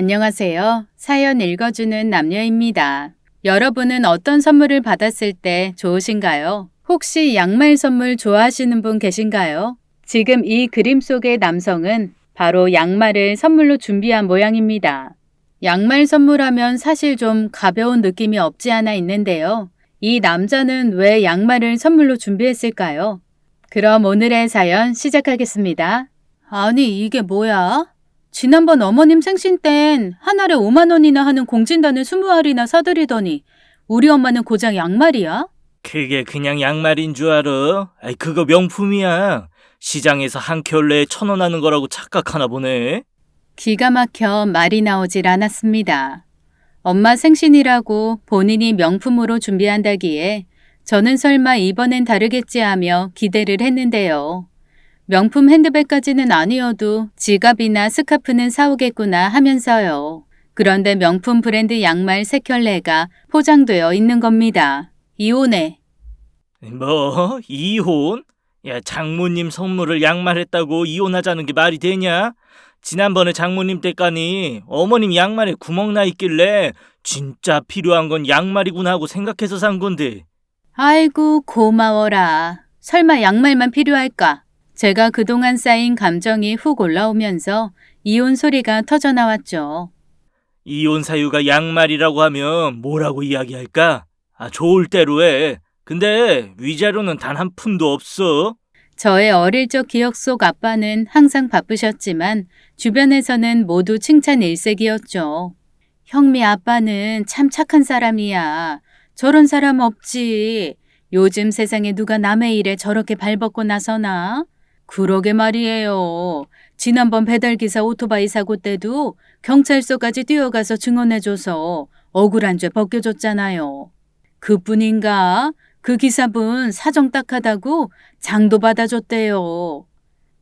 안녕하세요. 사연 읽어주는 남녀입니다. 여러분은 어떤 선물을 받았을 때 좋으신가요? 혹시 양말 선물 좋아하시는 분 계신가요? 지금 이 그림 속의 남성은 바로 양말을 선물로 준비한 모양입니다. 양말 선물하면 사실 좀 가벼운 느낌이 없지 않아 있는데요. 이 남자는 왜 양말을 선물로 준비했을까요? 그럼 오늘의 사연 시작하겠습니다. 아니, 이게 뭐야? 지난번 어머님 생신 땐 한 알에 5만 원이나 하는 공진단을 20알이나 사드리더니 우리 엄마는 고작 양말이야? 그게 그냥 양말인 줄 알아? 아이, 그거 명품이야. 시장에서 한 켤레에 1,000원 하는 거라고 착각하나 보네. 기가 막혀 말이 나오질 않았습니다. 엄마 생신이라고 본인이 명품으로 준비한다기에 저는 설마 이번엔 다르겠지 하며 기대를 했는데요. 명품 핸드백까지는 아니어도 지갑이나 스카프는 사오겠구나 하면서요. 그런데 명품 브랜드 양말 3켤레가 포장되어 있는 겁니다. 이혼해. 뭐? 이혼? 야, 장모님 선물을 양말했다고 이혼하자는 게 말이 되냐? 지난번에 장모님 댁가니 어머님 양말에 구멍 나 있길래 진짜 필요한 건 양말이구나 하고 생각해서 산 건데. 아이고 고마워라. 설마 양말만 필요할까? 제가 그동안 쌓인 감정이 훅 올라오면서 이혼 소리가 터져나왔죠. 이혼 사유가 양말이라고 하면 뭐라고 이야기할까? 아, 좋을 대로 해. 근데 위자료는 단 한 푼도 없어. 저의 어릴 적 기억 속 아빠는 항상 바쁘셨지만 주변에서는 모두 칭찬 일색이었죠. 형미 아빠는 참 착한 사람이야. 저런 사람 없지. 요즘 세상에 누가 남의 일에 저렇게 발벗고 나서나? 그러게 말이에요. 지난번 배달기사 오토바이 사고 때도 경찰서까지 뛰어가서 증언해줘서 억울한 죄 벗겨줬잖아요. 그뿐인가? 그 기사분 사정 딱하다고 장도 받아줬대요.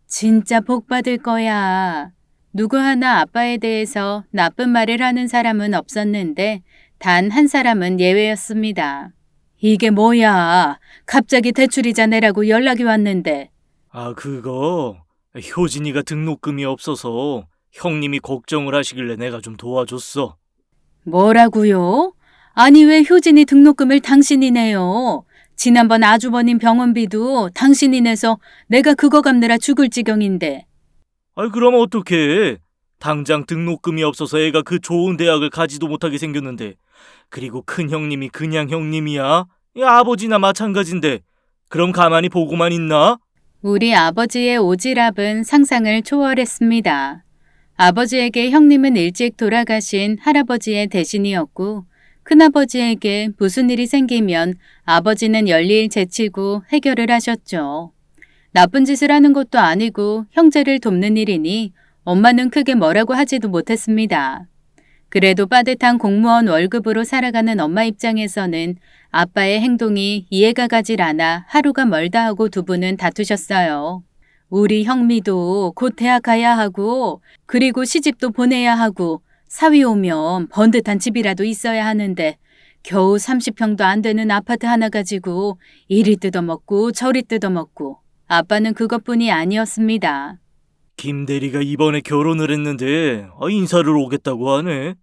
진짜 복 받을 거야. 누구 하나 아빠에 대해서 나쁜 말을 하는 사람은 없었는데 단 한 사람은 예외였습니다. 이게 뭐야? 갑자기 대출이자 내라고 연락이 왔는데. 아, 그거 효진이가 등록금이 없어서 형님이 걱정을 하시길래 내가 좀 도와줬어. 뭐라고요? 아니 왜 효진이 등록금을 당신이 내요? 지난번 아주버님 병원비도 당신이 내서 내가 그거 갚느라 죽을 지경인데. 아이, 그럼 어떡해. 당장 등록금이 없어서 애가 그 좋은 대학을 가지도 못하게 생겼는데. 그리고 큰 형님이 그냥 형님이야? 야, 아버지나 마찬가지인데. 그럼 가만히 보고만 있나? 우리 아버지의 오지랖은 상상을 초월했습니다. 아버지에게 형님은 일찍 돌아가신 할아버지의 대신이었고 큰아버지에게 무슨 일이 생기면 아버지는 열일 제치고 해결을 하셨죠. 나쁜 짓을 하는 것도 아니고 형제를 돕는 일이니 엄마는 크게 뭐라고 하지도 못했습니다. 그래도 빠듯한 공무원 월급으로 살아가는 엄마 입장에서는 아빠의 행동이 이해가 가질 않아 하루가 멀다 하고 두 분은 다투셨어요. 우리 형미도 곧 대학 가야 하고 그리고 시집도 보내야 하고 사위 오면 번듯한 집이라도 있어야 하는데 겨우 30평도 안 되는 아파트 하나 가지고 이리 뜯어먹고 저리 뜯어먹고 아빠는 그것뿐이 아니었습니다. 김 대리가 이번에 결혼을 했는데 인사를 오겠다고 하네.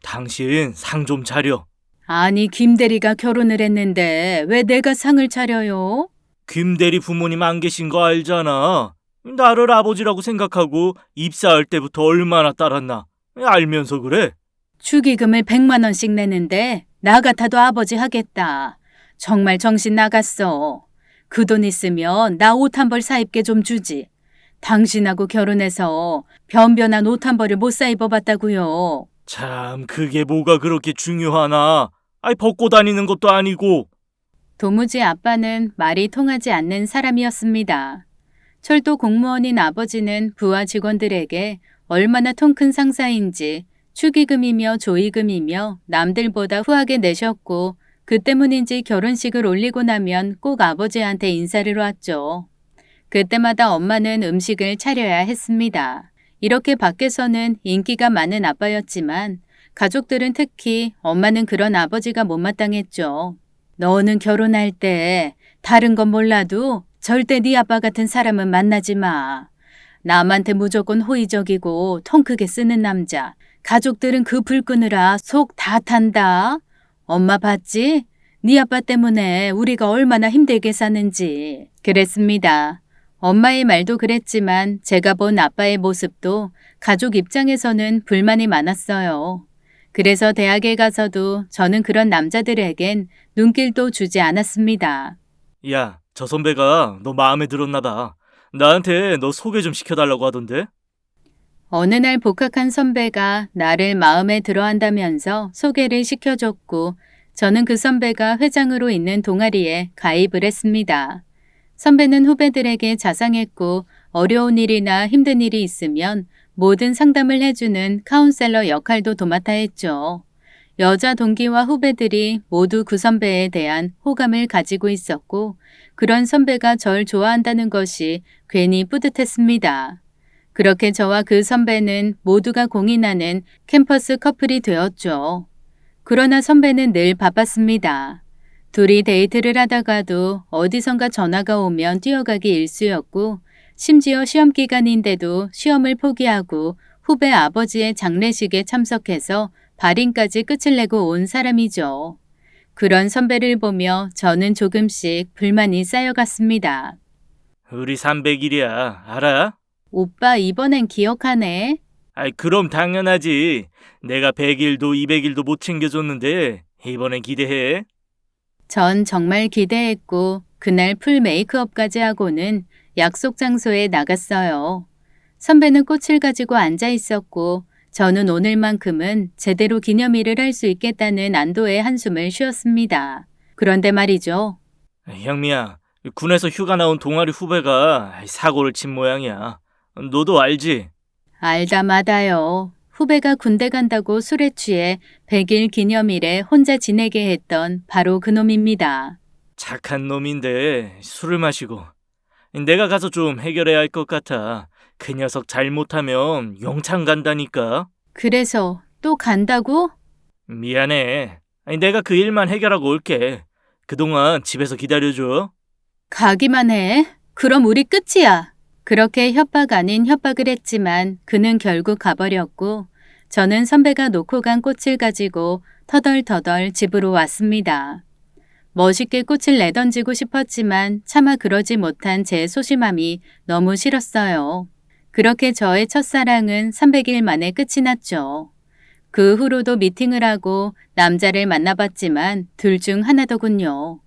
당신 상 좀 차려. 아니 김 대리가 결혼을 했는데 왜 내가 상을 차려요? 김 대리 부모님 안 계신 거 알잖아. 나를 아버지라고 생각하고 입사할 때부터 얼마나 따랐나. 알면서 그래. 축의금을 100만 원씩 내는데 나 같아도 아버지 하겠다. 정말 정신 나갔어. 그 돈 있으면 나 옷 한 벌 사입게 좀 주지. 당신하고 결혼해서 변변한 옷 한 벌을 못 사 입어봤다고요. 참, 그게 뭐가 그렇게 중요하나. 아이, 벗고 다니는 것도 아니고. 도무지 아빠는 말이 통하지 않는 사람이었습니다. 철도 공무원인 아버지는 부하 직원들에게 얼마나 통 큰 상사인지 축의금이며 조의금이며 남들보다 후하게 내셨고 그 때문인지 결혼식을 올리고 나면 꼭 아버지한테 인사를 왔죠. 그때마다 엄마는 음식을 차려야 했습니다. 이렇게 밖에서는 인기가 많은 아빠였지만 가족들은 특히 엄마는 그런 아버지가 못마땅했죠. 너는 결혼할 때 다른 건 몰라도 절대 네 아빠 같은 사람은 만나지 마. 남한테 무조건 호의적이고 통 크게 쓰는 남자. 가족들은 그 불 끄느라 속 다 탄다. 엄마 봤지? 네 아빠 때문에 우리가 얼마나 힘들게 사는지. 그랬습니다. 엄마의 말도 그랬지만 제가 본 아빠의 모습도 가족 입장에서는 불만이 많았어요. 그래서 대학에 가서도 저는 그런 남자들에겐 눈길도 주지 않았습니다. 야, 저 선배가 너 마음에 들었나 봐. 나한테 너 소개 좀 시켜달라고 하던데? 어느 날 복학한 선배가 나를 마음에 들어 한다면서 소개를 시켜줬고 저는 그 선배가 회장으로 있는 동아리에 가입을 했습니다. 선배는 후배들에게 자상했고 어려운 일이나 힘든 일이 있으면 모든 상담을 해주는 카운셀러 역할도 도맡아 했죠. 여자 동기와 후배들이 모두 그 선배에 대한 호감을 가지고 있었고 그런 선배가 절 좋아한다는 것이 괜히 뿌듯했습니다. 그렇게 저와 그 선배는 모두가 공인하는 캠퍼스 커플이 되었죠. 그러나 선배는 늘 바빴습니다. 둘이 데이트를 하다가도 어디선가 전화가 오면 뛰어가기 일쑤였고 심지어 시험 기간인데도 시험을 포기하고 후배 아버지의 장례식에 참석해서 발인까지 끝을 내고 온 사람이죠. 그런 선배를 보며 저는 조금씩 불만이 쌓여갔습니다. 우리 300일이야. 알아? 오빠 이번엔 기억하네. 아이, 그럼 당연하지. 내가 100일도 200일도 못 챙겨줬는데 이번엔 기대해. 전 정말 기대했고 그날 풀 메이크업까지 하고는 약속 장소에 나갔어요. 선배는 꽃을 가지고 앉아 있었고 저는 오늘만큼은 제대로 기념일을 할 수 있겠다는 안도의 한숨을 쉬었습니다. 그런데 말이죠. 형미야, 군에서 휴가 나온 동아리 후배가 사고를 친 모양이야. 너도 알지? 알다 마다요. 후배가 군대 간다고 술에 취해 100일 기념일에 혼자 지내게 했던 바로 그놈입니다. 착한 놈인데 술을 마시고. 내가 가서 좀 해결해야 할 것 같아. 그 녀석 잘못하면 영창 간다니까. 그래서 또 간다고? 미안해. 내가 그 일만 해결하고 올게. 그동안 집에서 기다려줘. 가기만 해. 그럼 우리 끝이야. 그렇게 협박 아닌 협박을 했지만 그는 결국 가버렸고 저는 선배가 놓고 간 꽃을 가지고 터덜터덜 집으로 왔습니다. 멋있게 꽃을 내던지고 싶었지만 차마 그러지 못한 제 소심함이 너무 싫었어요. 그렇게 저의 첫사랑은 300일 만에 끝이 났죠. 그 후로도 미팅을 하고 남자를 만나봤지만 둘 중 하나더군요.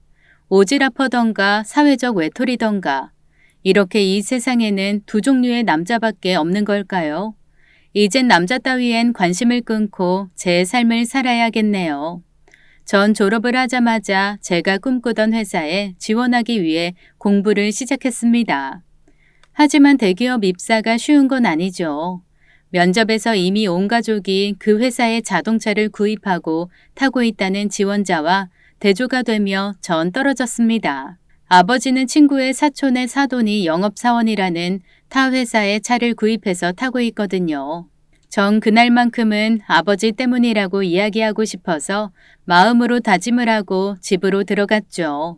오지랖퍼던가 사회적 외톨이던가 이렇게 이 세상에는 두 종류의 남자밖에 없는 걸까요? 이젠 남자 따위엔 관심을 끊고 제 삶을 살아야겠네요. 전 졸업을 하자마자 제가 꿈꾸던 회사에 지원하기 위해 공부를 시작했습니다. 하지만 대기업 입사가 쉬운 건 아니죠. 면접에서 이미 온 가족이 그 회사의 자동차를 구입하고 타고 있다는 지원자와 대조가 되며 전 떨어졌습니다. 아버지는 친구의 사촌의 사돈이 영업사원이라는 타 회사의 차를 구입해서 타고 있거든요. 전 그날만큼은 아버지 때문이라고 이야기하고 싶어서 마음으로 다짐을 하고 집으로 들어갔죠.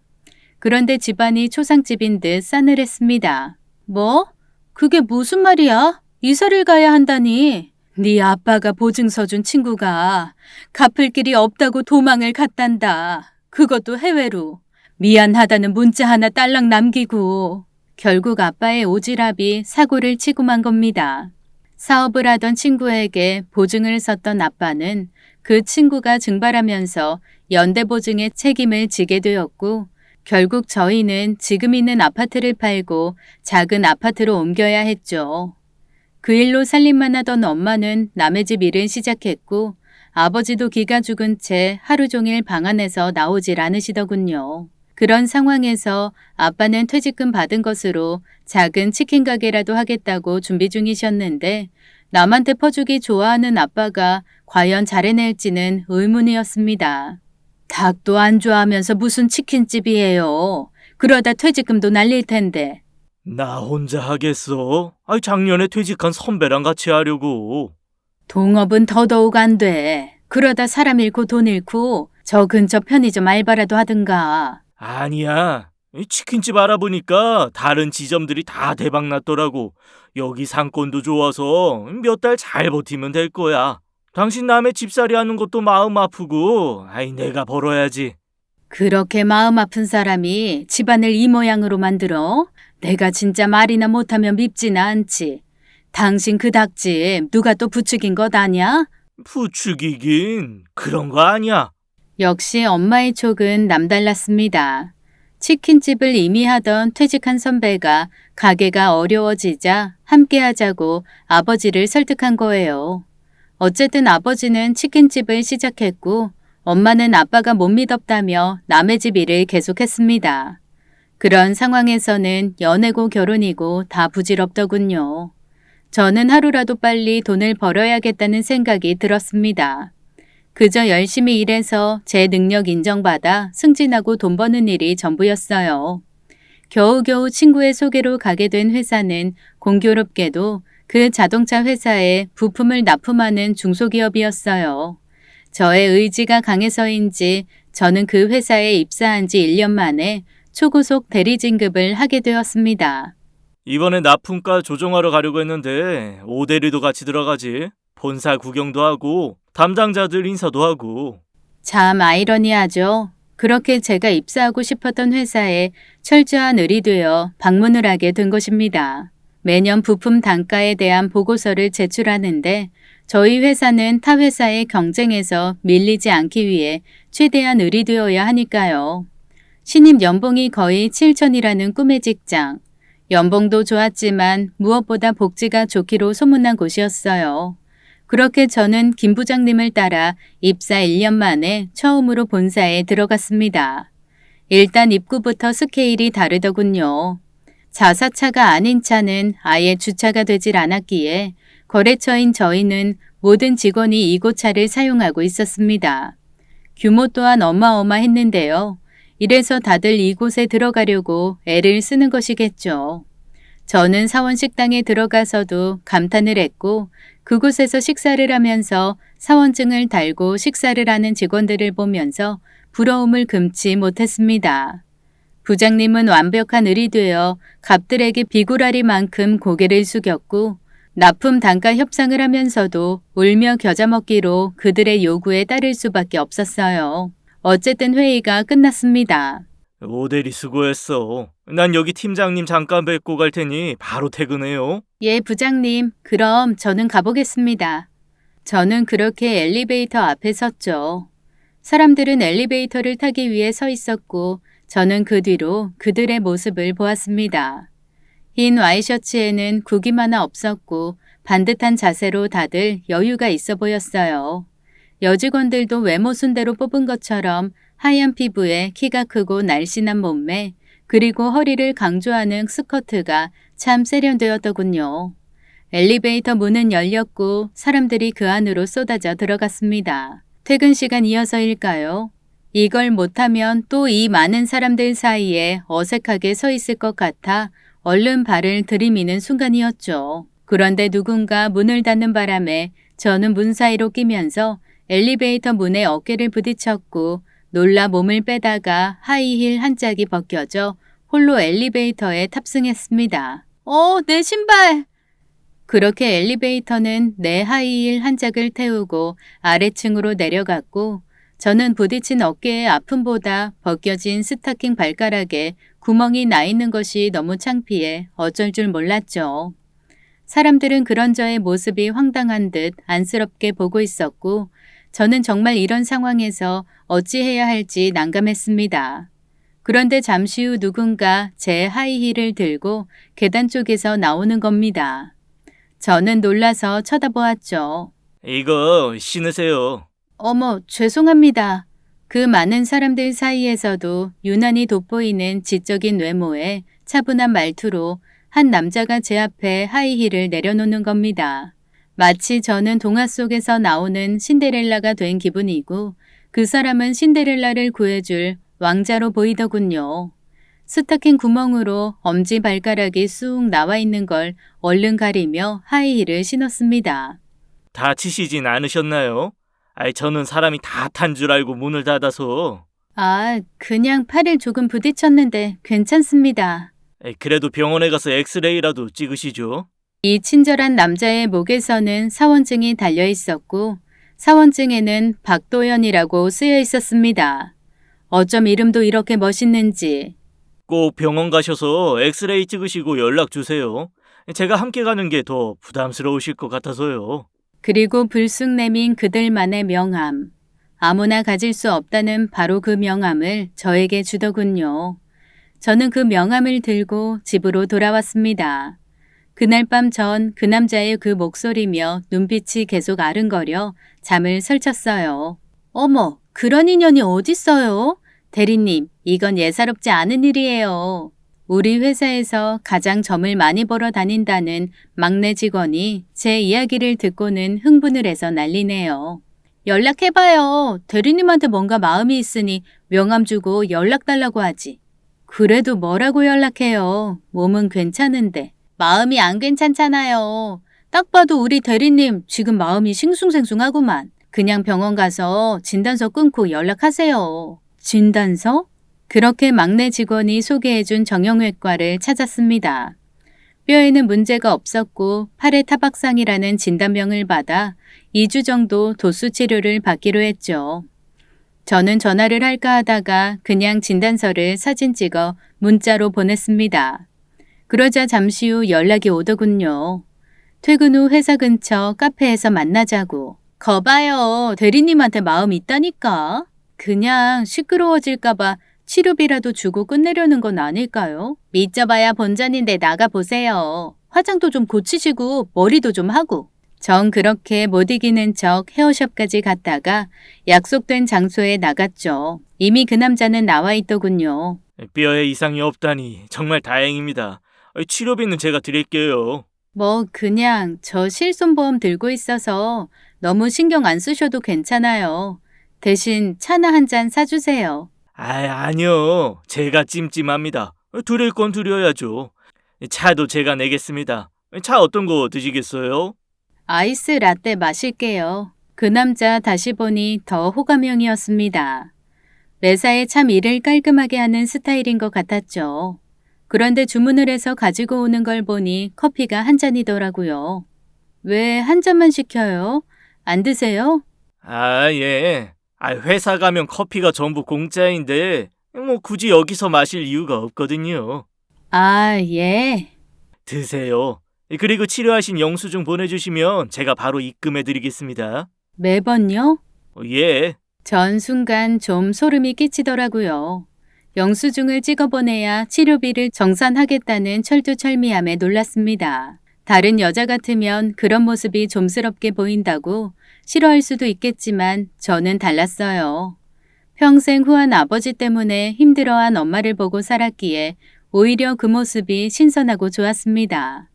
그런데 집안이 초상집인 듯 싸늘했습니다. 뭐? 그게 무슨 말이야? 이사를 가야 한다니. 네 아빠가 보증서 준 친구가 갚을 길이 없다고 도망을 갔단다. 그것도 해외로. 미안하다는 문자 하나 딸랑 남기고. 결국 아빠의 오지랖이 사고를 치고 만 겁니다. 사업을 하던 친구에게 보증을 썼던 아빠는 그 친구가 증발하면서 연대보증의 책임을 지게 되었고 결국 저희는 지금 있는 아파트를 팔고 작은 아파트로 옮겨야 했죠. 그 일로 살림만 하던 엄마는 남의 집 일을 시작했고 아버지도 기가 죽은 채 하루 종일 방 안에서 나오질 않으시더군요. 그런 상황에서 아빠는 퇴직금 받은 것으로 작은 치킨 가게라도 하겠다고 준비 중이셨는데 남한테 퍼주기 좋아하는 아빠가 과연 잘해낼지는 의문이었습니다. 닭도 안 좋아하면서 무슨 치킨집이에요. 그러다 퇴직금도 날릴 텐데. 나 혼자 하겠어? 작년에 퇴직한 선배랑 같이 하려고. 동업은 더더욱 안 돼. 그러다 사람 잃고 돈 잃고 저 근처 편의점 알바라도 하든가. 아니야. 이 치킨집 알아보니까 다른 지점들이 다 대박 났더라고. 여기 상권도 좋아서 몇 달 잘 버티면 될 거야. 당신 남의 집살이 하는 것도 마음 아프고, 아이, 내가 벌어야지. 그렇게 마음 아픈 사람이 집안을 이 모양으로 만들어? 내가 진짜 말이나 못하면 밉지는 않지. 당신 그 닭집 누가 또 부추긴 것 아냐? 부추기긴 그런 거 아니야. 역시 엄마의 촉은 남달랐습니다. 치킨집을 이미 하던 퇴직한 선배가 가게가 어려워지자 함께 하자고 아버지를 설득한 거예요. 어쨌든 아버지는 치킨집을 시작했고 엄마는 아빠가 못 믿었다며 남의 집 일을 계속했습니다. 그런 상황에서는 연애고 결혼이고 다 부질없더군요. 저는 하루라도 빨리 돈을 벌어야겠다는 생각이 들었습니다. 그저 열심히 일해서 제 능력 인정받아 승진하고 돈 버는 일이 전부였어요. 겨우겨우 친구의 소개로 가게 된 회사는 공교롭게도 그 자동차 회사에 부품을 납품하는 중소기업이었어요. 저의 의지가 강해서인지 저는 그 회사에 입사한 지 1년 만에 초고속 대리 진급을 하게 되었습니다. 이번에 납품가 조정하러 가려고 했는데 오대리도 같이 들어가지. 본사 구경도 하고 담당자들 인사도 하고. 참 아이러니하죠. 그렇게 제가 입사하고 싶었던 회사에 철저한 의리되어 방문을 하게 된 것입니다. 매년 부품 단가에 대한 보고서를 제출하는데 저희 회사는 타 회사의 경쟁에서 밀리지 않기 위해 최대한 의리되어야 하니까요. 신입 연봉이 거의 7천이라는 꿈의 직장. 연봉도 좋았지만 무엇보다 복지가 좋기로 소문난 곳이었어요. 그렇게 저는 김 부장님을 따라 입사 1년 만에 처음으로 본사에 들어갔습니다. 일단 입구부터 스케일이 다르더군요. 자사차가 아닌 차는 아예 주차가 되질 않았기에 거래처인 저희는 모든 직원이 이곳 차를 사용하고 있었습니다. 규모 또한 어마어마했는데요. 이래서 다들 이곳에 들어가려고 애를 쓰는 것이겠죠. 저는 사원 식당에 들어가서도 감탄을 했고 그곳에서 식사를 하면서 사원증을 달고 식사를 하는 직원들을 보면서 부러움을 금치 못했습니다. 부장님은 완벽한 을이 되어 갑들에게 비굴하리만큼 고개를 숙였고 납품 단가 협상을 하면서도 울며 겨자 먹기로 그들의 요구에 따를 수밖에 없었어요. 어쨌든 회의가 끝났습니다. 오대리 수고했어. 난 여기 팀장님 잠깐 뵙고 갈 테니 바로 퇴근해요. 예, 부장님. 그럼 저는 가보겠습니다. 저는 그렇게 엘리베이터 앞에 섰죠. 사람들은 엘리베이터를 타기 위해 서 있었고 저는 그 뒤로 그들의 모습을 보았습니다. 흰 와이셔츠에는 구김 하나 없었고 반듯한 자세로 다들 여유가 있어 보였어요. 여직원들도 외모 순대로 뽑은 것처럼 하얀 피부에 키가 크고 날씬한 몸매 그리고 허리를 강조하는 스커트가 참 세련되었더군요. 엘리베이터 문은 열렸고 사람들이 그 안으로 쏟아져 들어갔습니다. 퇴근 시간이어서일까요? 이걸 못하면 또 이 많은 사람들 사이에 어색하게 서 있을 것 같아 얼른 발을 들이미는 순간이었죠. 그런데 누군가 문을 닫는 바람에 저는 문 사이로 끼면서 엘리베이터 문에 어깨를 부딪혔고 놀라 몸을 빼다가 하이힐 한 짝이 벗겨져 홀로 엘리베이터에 탑승했습니다. 내 신발! 그렇게 엘리베이터는 내 하이힐 한 짝을 태우고 아래층으로 내려갔고 저는 부딪힌 어깨의 아픔보다 벗겨진 스타킹 발가락에 구멍이 나 있는 것이 너무 창피해 어쩔 줄 몰랐죠. 사람들은 그런 저의 모습이 황당한 듯 안쓰럽게 보고 있었고 저는 정말 이런 상황에서 어찌해야 할지 난감했습니다. 그런데 잠시 후 누군가 제 하이힐을 들고 계단 쪽에서 나오는 겁니다. 저는 놀라서 쳐다보았죠. 이거 신으세요. 어머, 죄송합니다. 그 많은 사람들 사이에서도 유난히 돋보이는 지적인 외모에 차분한 말투로 한 남자가 제 앞에 하이힐을 내려놓는 겁니다. 마치 저는 동화 속에서 나오는 신데렐라가 된 기분이고 그 사람은 신데렐라를 구해줄 왕자로 보이더군요. 스타킹 구멍으로 엄지발가락이 쑥 나와 있는 걸 얼른 가리며 하이힐을 신었습니다. 다치시진 않으셨나요? 저는 사람이 다 탄 줄 알고 문을 닫아서. 그냥 팔을 조금 부딪혔는데 괜찮습니다. 그래도 병원에 가서 엑스레이라도 찍으시죠. 이 친절한 남자의 목에서는 사원증이 달려 있었고 사원증에는 박도연이라고 쓰여 있었습니다. 어쩜 이름도 이렇게 멋있는지. 꼭 병원 가셔서 엑스레이 찍으시고 연락 주세요. 제가 함께 가는 게 더 부담스러우실 것 같아서요. 그리고 불쑥 내민 그들만의 명함. 아무나 가질 수 없다는 바로 그 명함을 저에게 주더군요. 저는 그 명함을 들고 집으로 돌아왔습니다. 그날 밤 전 그 남자의 그 목소리며 눈빛이 계속 아른거려 잠을 설쳤어요. 어머, 그런 인연이 어딨어요? 대리님, 이건 예사롭지 않은 일이에요. 우리 회사에서 가장 점을 많이 벌어 다닌다는 막내 직원이 제 이야기를 듣고는 흥분을 해서 난리네요. 연락해봐요. 대리님한테 뭔가 마음이 있으니 명함 주고 연락 달라고 하지. 그래도 뭐라고 연락해요. 몸은 괜찮은데. 마음이 안 괜찮잖아요. 딱 봐도 우리 대리님 지금 마음이 싱숭생숭하구만. 그냥 병원 가서 진단서 끊고 연락하세요. 진단서? 그렇게 막내 직원이 소개해준 정형외과를 찾았습니다. 뼈에는 문제가 없었고 팔에 타박상이라는 진단명을 받아 2주 정도 도수 치료를 받기로 했죠. 저는 전화를 할까 하다가 그냥 진단서를 사진 찍어 문자로 보냈습니다. 그러자 잠시 후 연락이 오더군요. 퇴근 후 회사 근처 카페에서 만나자고. 거봐요. 대리님한테 마음 있다니까. 그냥 시끄러워질까봐 치료비라도 주고 끝내려는 건 아닐까요? 믿져봐야 본전인데 나가보세요. 화장도 좀 고치시고 머리도 좀 하고. 전 그렇게 못 이기는 척 헤어숍까지 갔다가 약속된 장소에 나갔죠. 이미 그 남자는 나와 있더군요. 뼈에 이상이 없다니 정말 다행입니다. 치료비는 제가 드릴게요. 뭐 그냥 저 실손보험 들고 있어서 너무 신경 안 쓰셔도 괜찮아요. 대신 차나 한 잔 사주세요. 아니요. 제가 찜찜합니다. 드릴 건 드려야죠. 차도 제가 내겠습니다. 차 어떤 거 드시겠어요? 아이스 라떼 마실게요. 그 남자 다시 보니 더 호감형이었습니다. 매사에 참 일을 깔끔하게 하는 스타일인 것 같았죠. 그런데 주문을 해서 가지고 오는 걸 보니 커피가 한 잔이더라고요. 왜 한 잔만 시켜요? 안 드세요? 예. 회사 가면 커피가 전부 공짜인데 뭐 굳이 여기서 마실 이유가 없거든요. 아, 예. 드세요. 그리고 치료하신 영수증 보내주시면 제가 바로 입금해드리겠습니다. 매번요? 예. 전 순간 좀 소름이 끼치더라고요. 영수증을 찍어보내야 치료비를 정산하겠다는 철두철미함에 놀랐습니다. 다른 여자 같으면 그런 모습이 좀스럽게 보인다고 싫어할 수도 있겠지만 저는 달랐어요. 평생 후한 아버지 때문에 힘들어한 엄마를 보고 살았기에 오히려 그 모습이 신선하고 좋았습니다.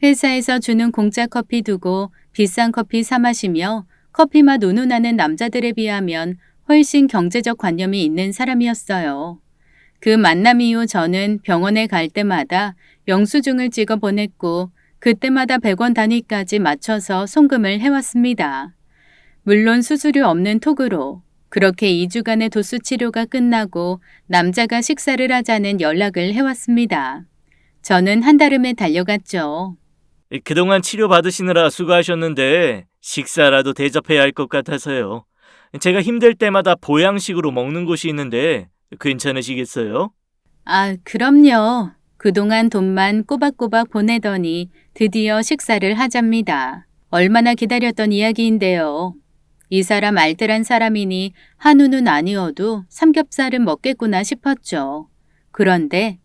회사에서 주는 공짜 커피 두고 비싼 커피 사 마시며 커피 맛 운운하는 남자들에 비하면 훨씬 경제적 관념이 있는 사람이었어요. 그 만남 이후 저는 병원에 갈 때마다 영수증을 찍어 보냈고 그때마다 100원 단위까지 맞춰서 송금을 해왔습니다. 물론 수수료 없는 톡으로. 그렇게 2주간의 도수 치료가 끝나고 남자가 식사를 하자는 연락을 해왔습니다. 저는 한달음에 달려갔죠. 그동안 치료받으시느라 수고하셨는데 식사라도 대접해야 할 것 같아서요. 제가 힘들 때마다 보양식으로 먹는 곳이 있는데 괜찮으시겠어요? 아, 그럼요. 그동안 돈만 꼬박꼬박 보내더니 드디어 식사를 하잡니다. 얼마나 기다렸던 이야기인데요. 이 사람 알뜰한 사람이니 한우는 아니어도 삼겹살은 먹겠구나 싶었죠. 그런데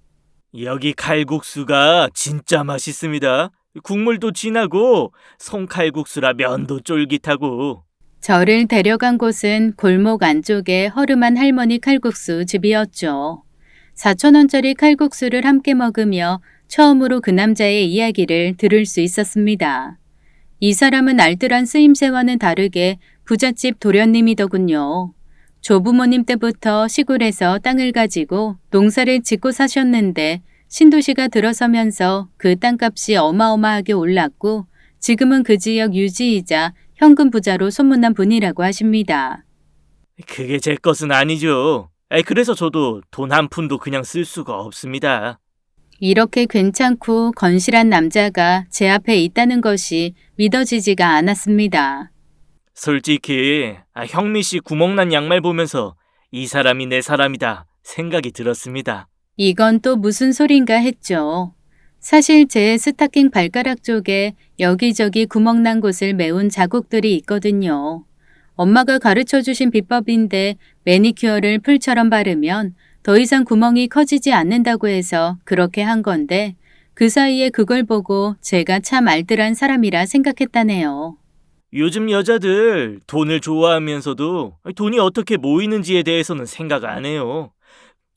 여기 칼국수가 진짜 맛있습니다. 국물도 진하고 송칼국수라 면도 쫄깃하고. 저를 데려간 곳은 골목 안쪽에 허름한 할머니 칼국수 집이었죠. 4,000원짜리 칼국수를 함께 먹으며 처음으로 그 남자의 이야기를 들을 수 있었습니다. 이 사람은 알뜰한 쓰임새와는 다르게 부잣집 도련님이더군요. 조부모님 때부터 시골에서 땅을 가지고 농사를 짓고 사셨는데 신도시가 들어서면서 그 땅값이 어마어마하게 올랐고 지금은 그 지역 유지이자 현금 부자로 소문난 분이라고 하십니다. 그게 제 것은 아니죠. 그래서 저도 돈 한 푼도 그냥 쓸 수가 없습니다. 이렇게 괜찮고 건실한 남자가 제 앞에 있다는 것이 믿어지지가 않았습니다. 솔직히 형미 씨 구멍난 양말 보면서 이 사람이 내 사람이다 생각이 들었습니다. 이건 또 무슨 소린가 했죠. 사실 제 스타킹 발가락 쪽에 여기저기 구멍난 곳을 메운 자국들이 있거든요. 엄마가 가르쳐 주신 비법인데 매니큐어를 풀처럼 바르면 더 이상 구멍이 커지지 않는다고 해서 그렇게 한 건데 그 사이에 그걸 보고 제가 참 알뜰한 사람이라 생각했다네요. 요즘 여자들 돈을 좋아하면서도 돈이 어떻게 모이는지에 대해서는 생각 안 해요.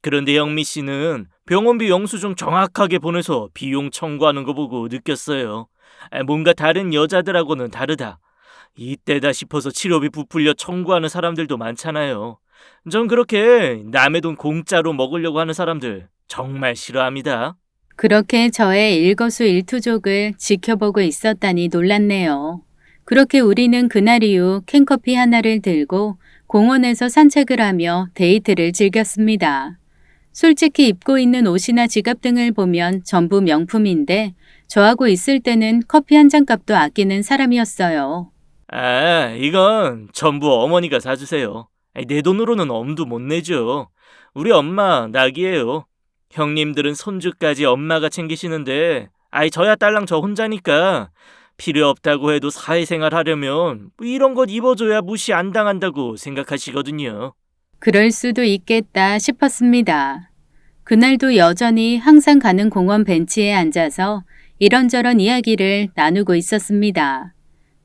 그런데 영미 씨는 병원비 영수증 정확하게 보내서 비용 청구하는 거 보고 느꼈어요. 뭔가 다른 여자들하고는 다르다. 이때다 싶어서 치료비 부풀려 청구하는 사람들도 많잖아요. 전 그렇게 남의 돈 공짜로 먹으려고 하는 사람들 정말 싫어합니다. 그렇게 저의 일거수일투족을 지켜보고 있었다니 놀랐네요. 그렇게 우리는 그날 이후 캔커피 하나를 들고 공원에서 산책을 하며 데이트를 즐겼습니다. 솔직히 입고 있는 옷이나 지갑 등을 보면 전부 명품인데 저하고 있을 때는 커피 한 잔 값도 아끼는 사람이었어요. 이건 전부 어머니가 사주세요. 내 돈으로는 엄두 못 내죠. 우리 엄마 낙이에요. 형님들은 손주까지 엄마가 챙기시는데 저야 딸랑 저 혼자니까 필요 없다고 해도 사회생활 하려면 이런 것 입어줘야 무시 안 당한다고 생각하시거든요. 그럴 수도 있겠다 싶었습니다. 그날도 여전히 항상 가는 공원 벤치에 앉아서 이런저런 이야기를 나누고 있었습니다.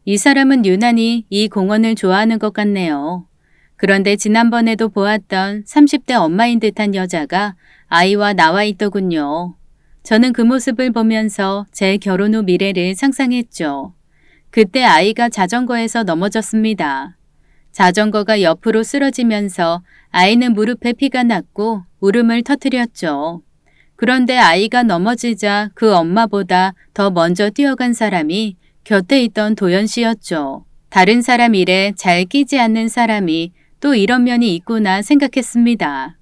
이 사람은 유난히 이 공원을 좋아하는 것 같네요. 그런데 지난번에도 보았던 30대 엄마인 듯한 여자가 아이와 나와 있더군요. 저는 그 모습을 보면서 제 결혼 후 미래를 상상했죠. 그때 아이가 자전거에서 넘어졌습니다. 자전거가 옆으로 쓰러지면서 아이는 무릎에 피가 났고 울음을 터뜨렸죠. 그런데 아이가 넘어지자 그 엄마보다 더 먼저 뛰어간 사람이 곁에 있던 도연 씨였죠. 다른 사람 일에 잘 끼지 않는 사람이 또 이런 면이 있구나 생각했습니다.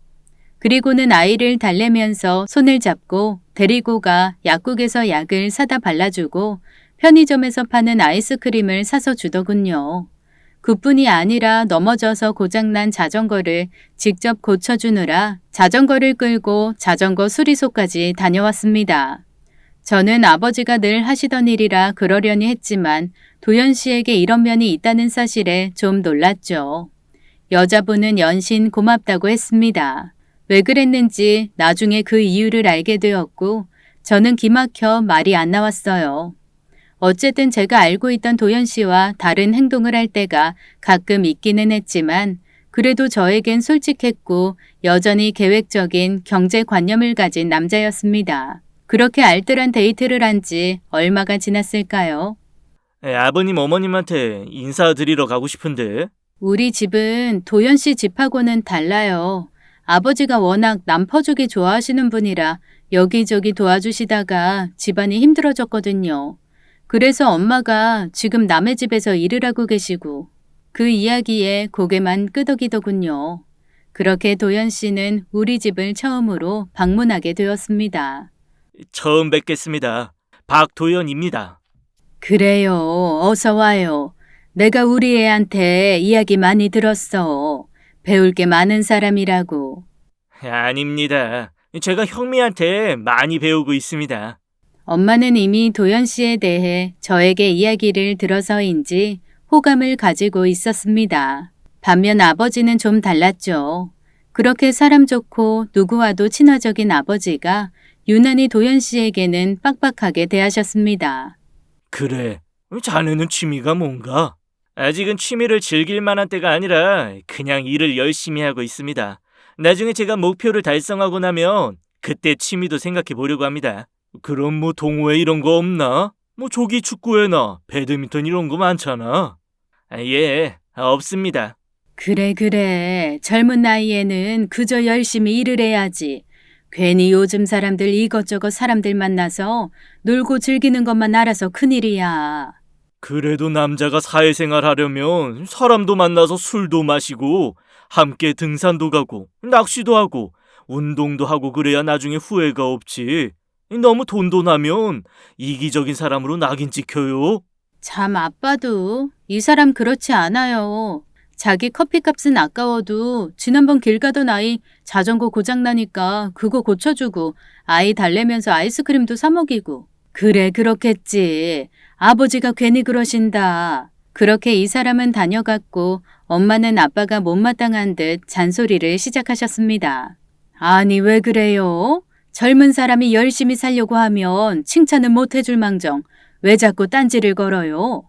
그리고는 아이를 달래면서 손을 잡고 데리고 가 약국에서 약을 사다 발라주고 편의점에서 파는 아이스크림을 사서 주더군요. 그뿐이 아니라 넘어져서 고장난 자전거를 직접 고쳐주느라 자전거를 끌고 자전거 수리소까지 다녀왔습니다. 저는 아버지가 늘 하시던 일이라 그러려니 했지만 도연 씨에게 이런 면이 있다는 사실에 좀 놀랐죠. 여자분은 연신 고맙다고 했습니다. 왜 그랬는지 나중에 그 이유를 알게 되었고 저는 기막혀 말이 안 나왔어요. 어쨌든 제가 알고 있던 도연 씨와 다른 행동을 할 때가 가끔 있기는 했지만 그래도 저에겐 솔직했고 여전히 계획적인 경제관념을 가진 남자였습니다. 그렇게 알뜰한 데이트를 한 지 얼마가 지났을까요? 아버님 어머님한테 인사드리러 가고 싶은데. 우리 집은 도연 씨 집하고는 달라요. 아버지가 워낙 남 퍼주기 좋아하시는 분이라 여기저기 도와주시다가 집안이 힘들어졌거든요. 그래서 엄마가 지금 남의 집에서 일을 하고 계시고 그 이야기에 고개만 끄덕이더군요. 그렇게 도연 씨는 우리 집을 처음으로 방문하게 되었습니다. 처음 뵙겠습니다. 박도연입니다. 그래요. 어서 와요. 내가 우리 애한테 이야기 많이 들었어. 배울 게 많은 사람이라고. 아닙니다. 제가 형미한테 많이 배우고 있습니다. 엄마는 이미 도연 씨에 대해 저에게 이야기를 들어서인지 호감을 가지고 있었습니다. 반면 아버지는 좀 달랐죠. 그렇게 사람 좋고 누구와도 친화적인 아버지가 유난히 도연 씨에게는 빡빡하게 대하셨습니다. 그래, 자네는 취미가 뭔가? 아직은 취미를 즐길 만한 때가 아니라 그냥 일을 열심히 하고 있습니다. 나중에 제가 목표를 달성하고 나면 그때 취미도 생각해 보려고 합니다. 그럼 뭐 동호회 이런 거 없나? 뭐 조기 축구회나 배드민턴 이런 거 많잖아. 예, 없습니다. 그래. 젊은 나이에는 그저 열심히 일을 해야지. 괜히 요즘 사람들 이것저것 사람들 만나서 놀고 즐기는 것만 알아서 큰일이야. 그래도 남자가 사회생활 하려면 사람도 만나서 술도 마시고 함께 등산도 가고 낚시도 하고 운동도 하고 그래야 나중에 후회가 없지. 너무 돈도 나면 이기적인 사람으로 낙인 찍혀요. 참 아빠도 이 사람 그렇지 않아요. 자기 커피값은 아까워도 지난번 길 가던 아이 자전거 고장나니까 그거 고쳐주고 아이 달래면서 아이스크림도 사 먹이고. 그래, 그렇겠지. 아버지가 괜히 그러신다. 그렇게 이 사람은 다녀갔고 엄마는 아빠가 못마땅한 듯 잔소리를 시작하셨습니다. 아니, 왜 그래요? 젊은 사람이 열심히 살려고 하면 칭찬은 못 해줄 망정 왜 자꾸 딴지를 걸어요?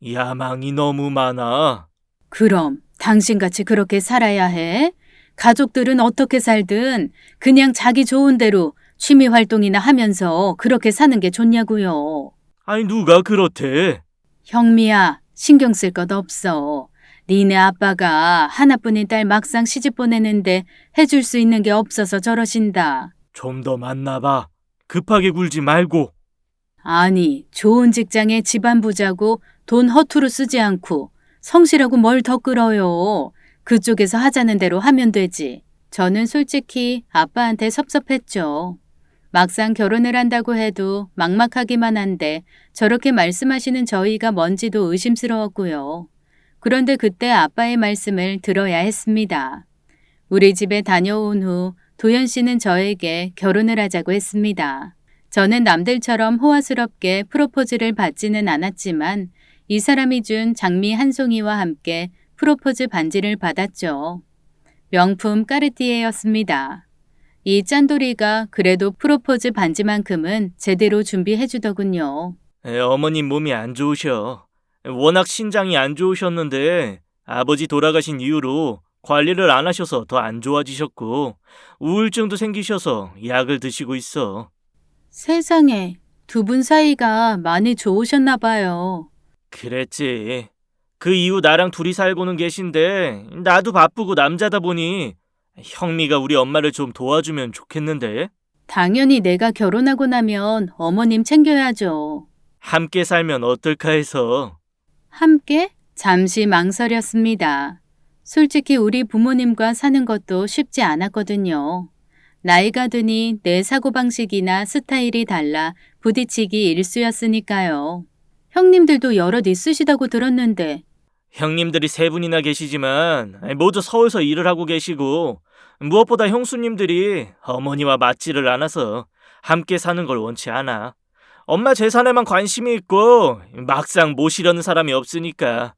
야망이 너무 많아. 그럼 당신같이 그렇게 살아야 해? 가족들은 어떻게 살든 그냥 자기 좋은 대로 취미 활동이나 하면서 그렇게 사는 게 좋냐고요. 아니, 누가 그렇대? 형미야, 신경 쓸 것 없어. 니네 아빠가 하나뿐인 딸 막상 시집 보내는데 해줄 수 있는 게 없어서 저러신다. 좀 더 만나봐. 급하게 굴지 말고. 아니, 좋은 직장에 집안 부자고 돈 허투루 쓰지 않고 성실하고 뭘 더 끌어요. 그쪽에서 하자는 대로 하면 되지. 저는 솔직히 아빠한테 섭섭했죠. 막상 결혼을 한다고 해도 막막하기만 한데 저렇게 말씀하시는 저희가 뭔지도 의심스러웠고요. 그런데 그때 아빠의 말씀을 들어야 했습니다. 우리 집에 다녀온 후 도연 씨는 저에게 결혼을 하자고 했습니다. 저는 남들처럼 호화스럽게 프로포즈를 받지는 않았지만 이 사람이 준 장미 한 송이와 함께 프로포즈 반지를 받았죠. 명품 까르띠에였습니다. 이 짠돌이가 그래도 프로포즈 반지만큼은 제대로 준비해 주더군요. 어머님 몸이 안 좋으셔. 워낙 신장이 안 좋으셨는데 아버지 돌아가신 이후로 관리를 안 하셔서 더 안 좋아지셨고 우울증도 생기셔서 약을 드시고 있어. 세상에, 두 분 사이가 많이 좋으셨나 봐요. 그랬지. 그 이후 나랑 둘이 살고는 계신데 나도 바쁘고 남자다 보니 형미가 우리 엄마를 좀 도와주면 좋겠는데. 당연히 내가 결혼하고 나면 어머님 챙겨야죠. 함께 살면 어떨까 해서. 함께? 잠시 망설였습니다. 솔직히 우리 부모님과 사는 것도 쉽지 않았거든요. 나이가 드니 내 사고방식이나 스타일이 달라 부딪히기 일쑤였으니까요. 형님들도 여럿 있으시다고 들었는데. 형님들이 세 분이나 계시지만 모두 서울서 일을 하고 계시고 무엇보다 형수님들이 어머니와 맞지를 않아서 함께 사는 걸 원치 않아. 엄마 재산에만 관심이 있고 막상 모시려는 사람이 없으니까.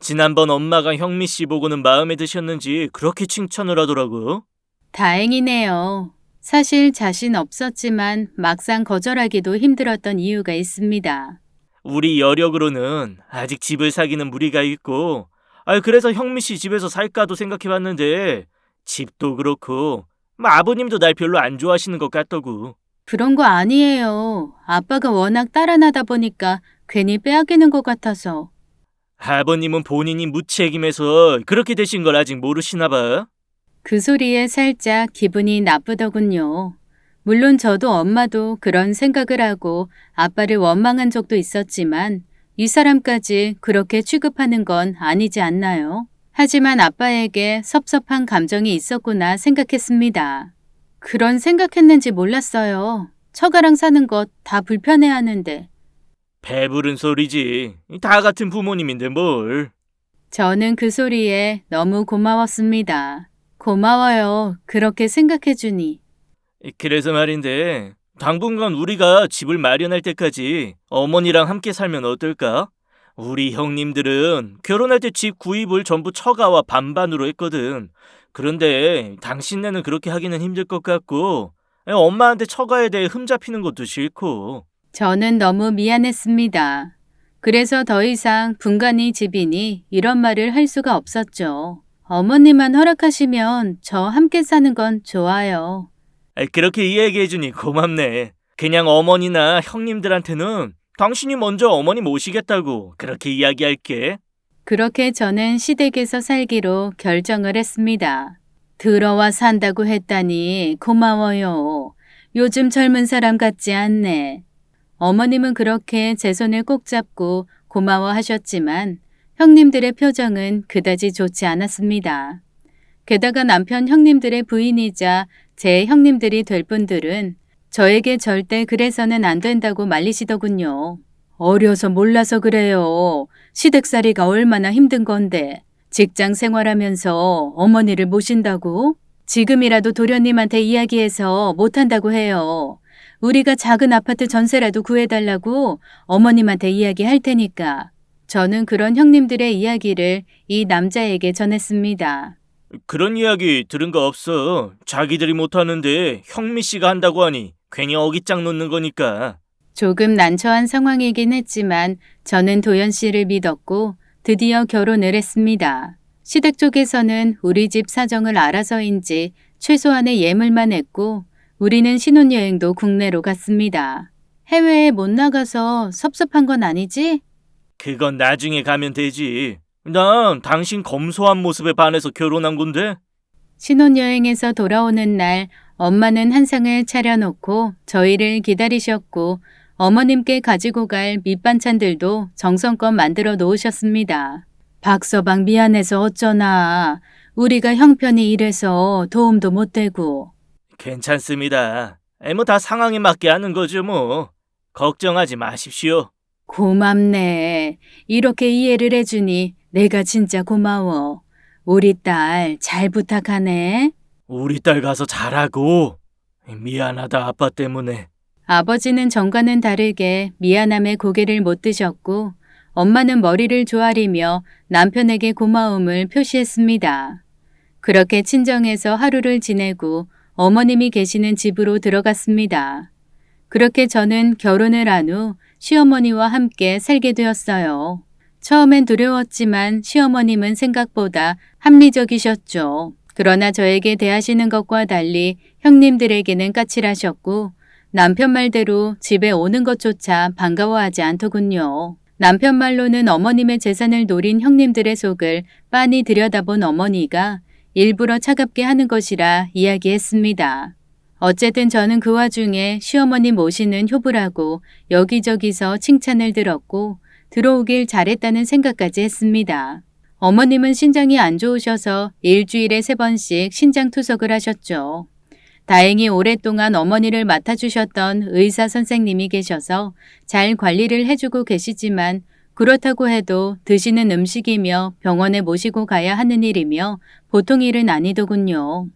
지난번 엄마가 형미 씨 보고는 마음에 드셨는지 그렇게 칭찬을 하더라고. 다행이네요. 사실 자신 없었지만 막상 거절하기도 힘들었던 이유가 있습니다. 우리 여력으로는 아직 집을 사기는 무리가 있고, 그래서 형미 씨 집에서 살까도 생각해봤는데 집도 그렇고 아버님도 날 별로 안 좋아하시는 것 같더구. 그런 거 아니에요. 아빠가 워낙 딸 하나다 보니까 괜히 빼앗기는 것 같아서. 아버님은 본인이 무책임해서 그렇게 되신 걸 아직 모르시나 봐. 그 소리에 살짝 기분이 나쁘더군요. 물론 저도 엄마도 그런 생각을 하고 아빠를 원망한 적도 있었지만 이 사람까지 그렇게 취급하는 건 아니지 않나요? 하지만 아빠에게 섭섭한 감정이 있었구나 생각했습니다. 그런 생각했는지 몰랐어요. 처가랑 사는 것 다 불편해하는데. 배부른 소리지. 다 같은 부모님인데 뭘. 저는 그 소리에 너무 고마웠습니다. 고마워요. 그렇게 생각해주니. 그래서 말인데 당분간 우리가 집을 마련할 때까지 어머니랑 함께 살면 어떨까? 우리 형님들은 결혼할 때 집 구입을 전부 처가와 반반으로 했거든. 그런데 당신네는 그렇게 하기는 힘들 것 같고 엄마한테 처가에 대해 흠잡히는 것도 싫고. 저는 너무 미안했습니다. 그래서 더 이상 분간이 집이니 이런 말을 할 수가 없었죠. 어머니만 허락하시면 저 함께 사는 건 좋아요. 그렇게 이야기해주니 고맙네. 그냥 어머니나 형님들한테는 당신이 먼저 어머니 모시겠다고 그렇게 이야기할게. 그렇게 저는 시댁에서 살기로 결정을 했습니다. 들어와 산다고 했다니 고마워요. 요즘 젊은 사람 같지 않네. 어머님은 그렇게 제 손을 꼭 잡고 고마워하셨지만 형님들의 표정은 그다지 좋지 않았습니다. 게다가 남편 형님들의 부인이자 제 형님들이 될 분들은 저에게 절대 그래서는 안 된다고 말리시더군요. 어려서 몰라서 그래요. 시댁살이가 얼마나 힘든 건데 직장 생활하면서 어머니를 모신다고? 지금이라도 도련님한테 이야기해서 못한다고 해요. 우리가 작은 아파트 전세라도 구해달라고 어머님한테 이야기할 테니까. 저는 그런 형님들의 이야기를 이 남자에게 전했습니다. 그런 이야기 들은 거 없어. 자기들이 못하는데 형미 씨가 한다고 하니 괜히 어깃장 놓는 거니까. 조금 난처한 상황이긴 했지만 저는 도연 씨를 믿었고 드디어 결혼을 했습니다. 시댁 쪽에서는 우리 집 사정을 알아서인지 최소한의 예물만 했고 우리는 신혼여행도 국내로 갔습니다. 해외에 못 나가서 섭섭한 건 아니지? 그건 나중에 가면 되지. 난 당신 검소한 모습에 반해서 결혼한 건데. 신혼여행에서 돌아오는 날 엄마는 한상을 차려놓고 저희를 기다리셨고 어머님께 가지고 갈 밑반찬들도 정성껏 만들어 놓으셨습니다. 박서방 미안해서 어쩌나. 우리가 형편이 이래서 도움도 못 되고. 괜찮습니다. 뭐 다 상황에 맞게 하는 거죠 뭐. 걱정하지 마십시오. 고맙네. 이렇게 이해를 해주니 내가 진짜 고마워. 우리 딸 잘 부탁하네. 우리 딸 가서 잘하고. 미안하다 아빠 때문에. 아버지는 전과는 다르게 미안함에 고개를 못 드셨고 엄마는 머리를 조아리며 남편에게 고마움을 표시했습니다. 그렇게 친정에서 하루를 지내고 어머님이 계시는 집으로 들어갔습니다. 그렇게 저는 결혼을 한 후 시어머니와 함께 살게 되었어요. 처음엔 두려웠지만 시어머님은 생각보다 합리적이셨죠. 그러나 저에게 대하시는 것과 달리 형님들에게는 까칠하셨고 남편 말대로 집에 오는 것조차 반가워하지 않더군요. 남편 말로는 어머님의 재산을 노린 형님들의 속을 빤히 들여다본 어머니가 일부러 차갑게 하는 것이라 이야기했습니다. 어쨌든 저는 그 와중에 시어머니 모시는 효부라고 여기저기서 칭찬을 들었고 들어오길 잘했다는 생각까지 했습니다. 어머님은 신장이 안 좋으셔서 일주일에 3번씩 신장 투석을 하셨죠. 다행히 오랫동안 어머니를 맡아주셨던 의사 선생님이 계셔서 잘 관리를 해주고 계시지만 그렇다고 해도 드시는 음식이며 병원에 모시고 가야 하는 일이며 보통 일은 아니더군요.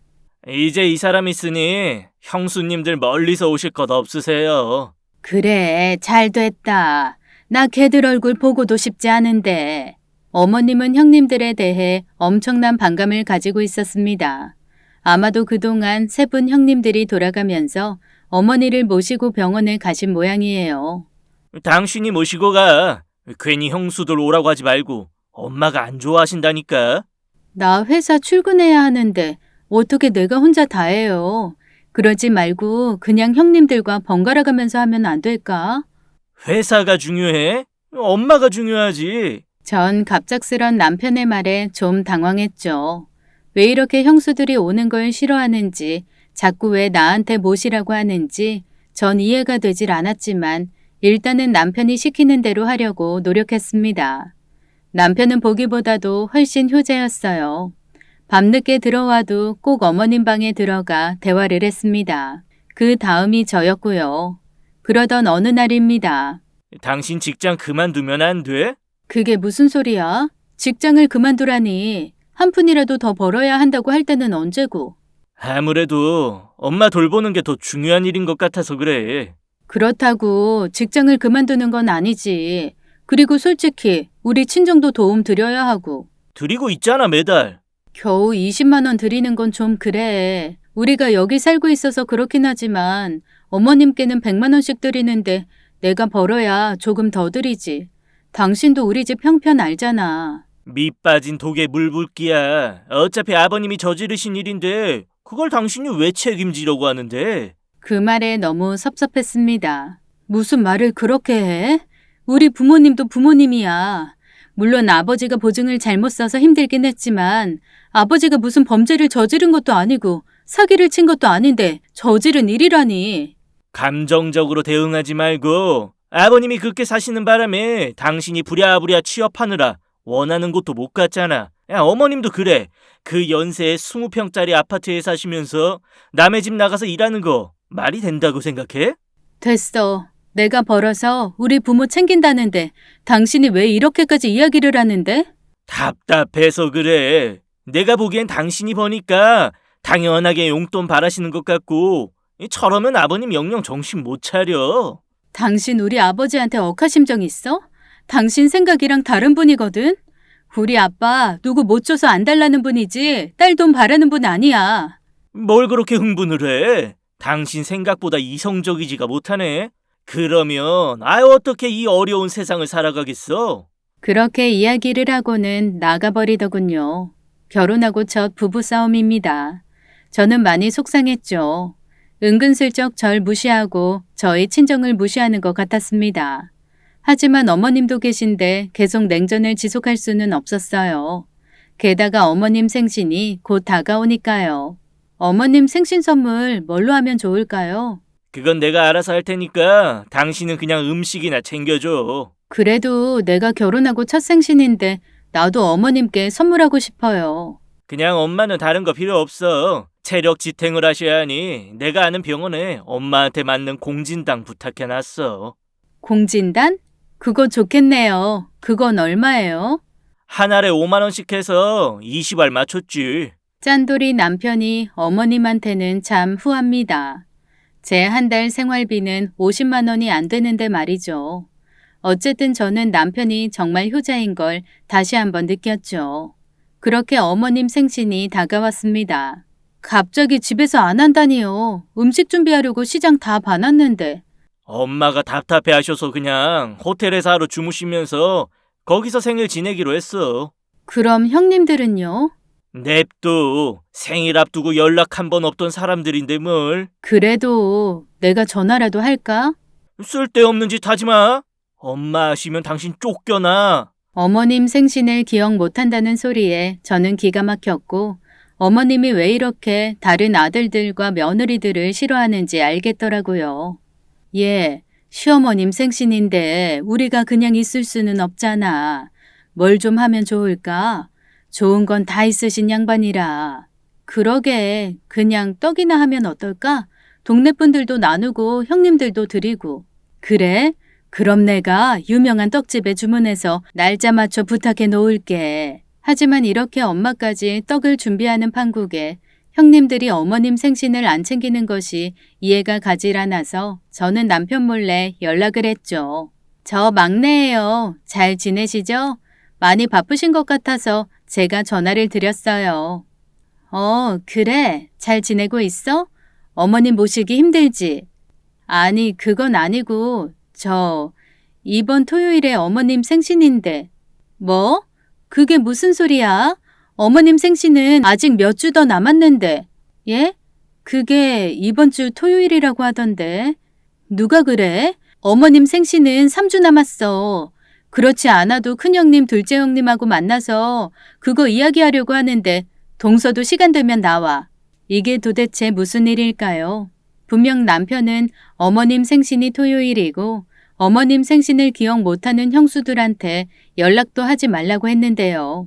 이제 이 사람 있으니 형수님들 멀리서 오실 것 없으세요. 그래, 잘 됐다. 나 걔들 얼굴 보고도 싶지 않은데. 어머님은 형님들에 대해 엄청난 반감을 가지고 있었습니다. 아마도 그동안 3분 형님들이 돌아가면서 어머니를 모시고 병원에 가신 모양이에요. 당신이 모시고 가. 괜히 형수들 오라고 하지 말고. 엄마가 안 좋아하신다니까. 나 회사 출근해야 하는데 어떻게 내가 혼자 다 해요. 그러지 말고 그냥 형님들과 번갈아 가면서 하면 안 될까? 회사가 중요해? 엄마가 중요하지. 전 갑작스런 남편의 말에 좀 당황했죠. 왜 이렇게 형수들이 오는 걸 싫어하는지, 자꾸 왜 나한테 모시라고 하는지 전 이해가 되질 않았지만 일단은 남편이 시키는 대로 하려고 노력했습니다. 남편은 보기보다도 훨씬 효자였어요. 밤늦게 들어와도 꼭 어머님 방에 들어가 대화를 했습니다. 그 다음이 저였고요. 그러던 어느 날입니다. 당신 직장 그만두면 안 돼? 그게 무슨 소리야? 직장을 그만두라니. 한 푼이라도 더 벌어야 한다고 할 때는 언제고. 아무래도 엄마 돌보는 게 더 중요한 일인 것 같아서 그래. 그렇다고 직장을 그만두는 건 아니지. 그리고 솔직히 우리 친정도 도움 드려야 하고. 드리고 있잖아 매달. 겨우 20만 원 드리는 건 좀 그래. 우리가 여기 살고 있어서 그렇긴 하지만 어머님께는 100만 원씩 드리는데 내가 벌어야 조금 더 드리지. 당신도 우리 집 형편 알잖아. 밑 빠진 독에 물 붓기야. 어차피 아버님이 저지르신 일인데 그걸 당신이 왜 책임지려고 하는데? 그 말에 너무 섭섭했습니다. 무슨 말을 그렇게 해? 우리 부모님도 부모님이야. 물론 아버지가 보증을 잘못 써서 힘들긴 했지만 아버지가 무슨 범죄를 저지른 것도 아니고 사기를 친 것도 아닌데 저지른 일이라니. 감정적으로 대응하지 말고 아버님이 그렇게 사시는 바람에 당신이 부랴부랴 취업하느라 원하는 곳도 못 갔잖아. 야, 어머님도 그래. 그 연세에 20평짜리 아파트에 사시면서 남의 집 나가서 일하는 거 말이 된다고 생각해? 됐어. 내가 벌어서 우리 부모 챙긴다는데 당신이 왜 이렇게까지 이야기를 하는데? 답답해서 그래. 내가 보기엔 당신이 버니까 당연하게 용돈 바라시는 것 같고 저러면 아버님 영영 정신 못 차려. 당신 우리 아버지한테 억하심정 있어? 당신 생각이랑 다른 분이거든? 우리 아빠 누구 못 줘서 안 달라는 분이지 딸 돈 바라는 분 아니야. 뭘 그렇게 흥분을 해? 당신 생각보다 이성적이지가 못하네. 그러면 어떻게 이 어려운 세상을 살아가겠어? 그렇게 이야기를 하고는 나가버리더군요. 결혼하고 첫 부부싸움입니다. 저는 많이 속상했죠. 은근슬쩍 절 무시하고 저희 친정을 무시하는 것 같았습니다. 하지만 어머님도 계신데 계속 냉전을 지속할 수는 없었어요. 게다가 어머님 생신이 곧 다가오니까요. 어머님 생신 선물 뭘로 하면 좋을까요? 그건 내가 알아서 할 테니까 당신은 그냥 음식이나 챙겨줘. 그래도 내가 결혼하고 첫 생신인데 나도 어머님께 선물하고 싶어요. 그냥 엄마는 다른 거 필요 없어. 체력 지탱을 하셔야 하니 내가 아는 병원에 엄마한테 맞는 공진당 부탁해놨어. 공진단? 그거 좋겠네요. 그건 얼마예요? 한 알에 5만 원씩 해서 20알 맞췄지. 짠돌이 남편이 어머님한테는 참 후합니다. 제 한 달 생활비는 50만 원이 안 되는데 말이죠. 어쨌든 저는 남편이 정말 효자인 걸 다시 한번 느꼈죠. 그렇게 어머님 생신이 다가왔습니다. 갑자기 집에서 안 한다니요. 음식 준비하려고 시장 다 봐놨는데. 엄마가 답답해 하셔서 그냥 호텔에서 하루 주무시면서 거기서 생일 지내기로 했어. 그럼 형님들은요? 냅둬. 생일 앞두고 연락 한 번 없던 사람들인데 뭘. 그래도 내가 전화라도 할까? 쓸데없는 짓 하지 마. 엄마 아시면 당신 쫓겨나. 어머님 생신을 기억 못한다는 소리에 저는 기가 막혔고 어머님이 왜 이렇게 다른 아들들과 며느리들을 싫어하는지 알겠더라고요. 예, 시어머님 생신인데 우리가 그냥 있을 수는 없잖아. 뭘 좀 하면 좋을까? 좋은 건 다 있으신 양반이라. 그러게 그냥 떡이나 하면 어떨까? 동네 분들도 나누고 형님들도 드리고. 그래? 그럼 내가 유명한 떡집에 주문해서 날짜 맞춰 부탁해 놓을게. 하지만 이렇게 엄마까지 떡을 준비하는 판국에 형님들이 어머님 생신을 안 챙기는 것이 이해가 가질 않아서 저는 남편 몰래 연락을 했죠. 저 막내예요. 잘 지내시죠? 많이 바쁘신 것 같아서 제가 전화를 드렸어요. 그래. 잘 지내고 있어? 어머님 모시기 힘들지? 아니, 그건 아니고 이번 토요일에 어머님 생신인데. 뭐? 그게 무슨 소리야? 어머님 생신은 아직 몇 주 더 남았는데. 예? 그게 이번 주 토요일이라고 하던데. 누가 그래? 어머님 생신은 3주 남았어. 그렇지 않아도 큰형님, 둘째 형님하고 만나서 그거 이야기하려고 하는데 동서도 시간 되면 나와. 이게 도대체 무슨 일일까요? 분명 남편은 어머님 생신이 토요일이고 어머님 생신을 기억 못하는 형수들한테 연락도 하지 말라고 했는데요.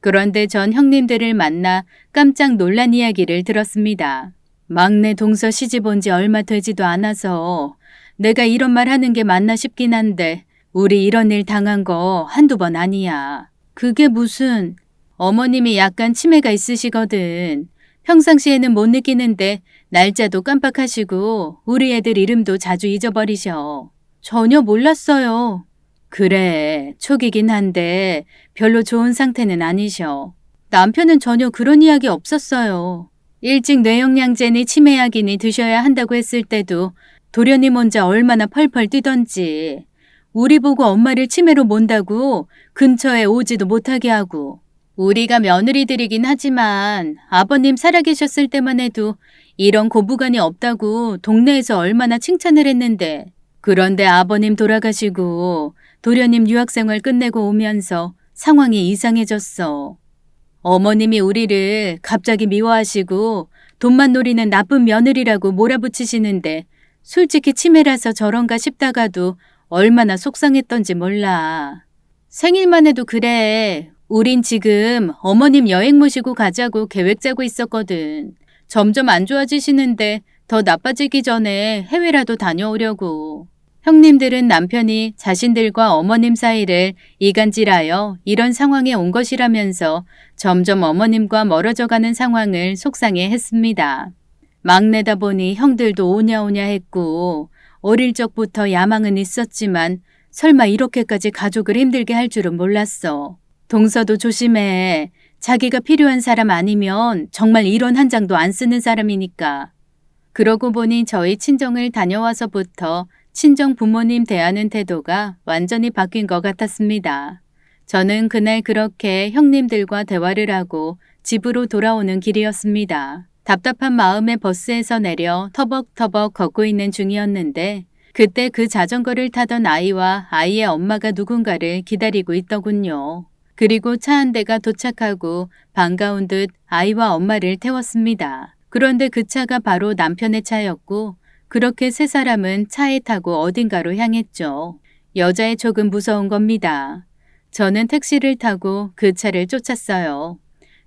그런데 전 형님들을 만나 깜짝 놀란 이야기를 들었습니다. 막내 동서 시집 온 지 얼마 되지도 않아서 내가 이런 말 하는 게 맞나 싶긴 한데 우리 이런 일 당한 거 한두 번 아니야. 그게 무슨... 어머님이 약간 치매가 있으시거든. 평상시에는 못 느끼는데 날짜도 깜빡하시고 우리 애들 이름도 자주 잊어버리셔. 전혀 몰랐어요. 그래, 초기긴 한데 별로 좋은 상태는 아니셔. 남편은 전혀 그런 이야기 없었어요. 일찍 뇌영양제니 치매약이니 드셔야 한다고 했을 때도 도련님 혼자 얼마나 펄펄 뛰던지. 우리 보고 엄마를 치매로 몬다고 근처에 오지도 못하게 하고. 우리가 며느리들이긴 하지만 아버님 살아계셨을 때만 해도 이런 고부간이 없다고 동네에서 얼마나 칭찬을 했는데. 그런데 아버님 돌아가시고 도련님 유학생활 끝내고 오면서 상황이 이상해졌어. 어머님이 우리를 갑자기 미워하시고 돈만 노리는 나쁜 며느리라고 몰아붙이시는데 솔직히 치매라서 저런가 싶다가도 얼마나 속상했던지 몰라. 생일만 해도 그래. 우린 지금 어머님 여행 모시고 가자고 계획 짜고 있었거든. 점점 안 좋아지시는데 더 나빠지기 전에 해외라도 다녀오려고. 형님들은 남편이 자신들과 어머님 사이를 이간질하여 이런 상황에 온 것이라면서 점점 어머님과 멀어져가는 상황을 속상해했습니다. 막내다 보니 형들도 오냐오냐 했고 어릴 적부터 야망은 있었지만 설마 이렇게까지 가족을 힘들게 할 줄은 몰랐어. 동서도 조심해. 자기가 필요한 사람 아니면 정말 이런 한 장도 안 쓰는 사람이니까. 그러고 보니 저희 친정을 다녀와서부터 친정 부모님 대하는 태도가 완전히 바뀐 것 같았습니다. 저는 그날 그렇게 형님들과 대화를 하고 집으로 돌아오는 길이었습니다. 답답한 마음에 버스에서 내려 터벅터벅 걷고 있는 중이었는데 그때 그 자전거를 타던 아이와 아이의 엄마가 누군가를 기다리고 있더군요. 그리고 차 한 대가 도착하고 반가운 듯 아이와 엄마를 태웠습니다. 그런데 그 차가 바로 남편의 차였고 그렇게 세 사람은 차에 타고 어딘가로 향했죠. 여자의 촉은 무서운 겁니다. 저는 택시를 타고 그 차를 쫓았어요.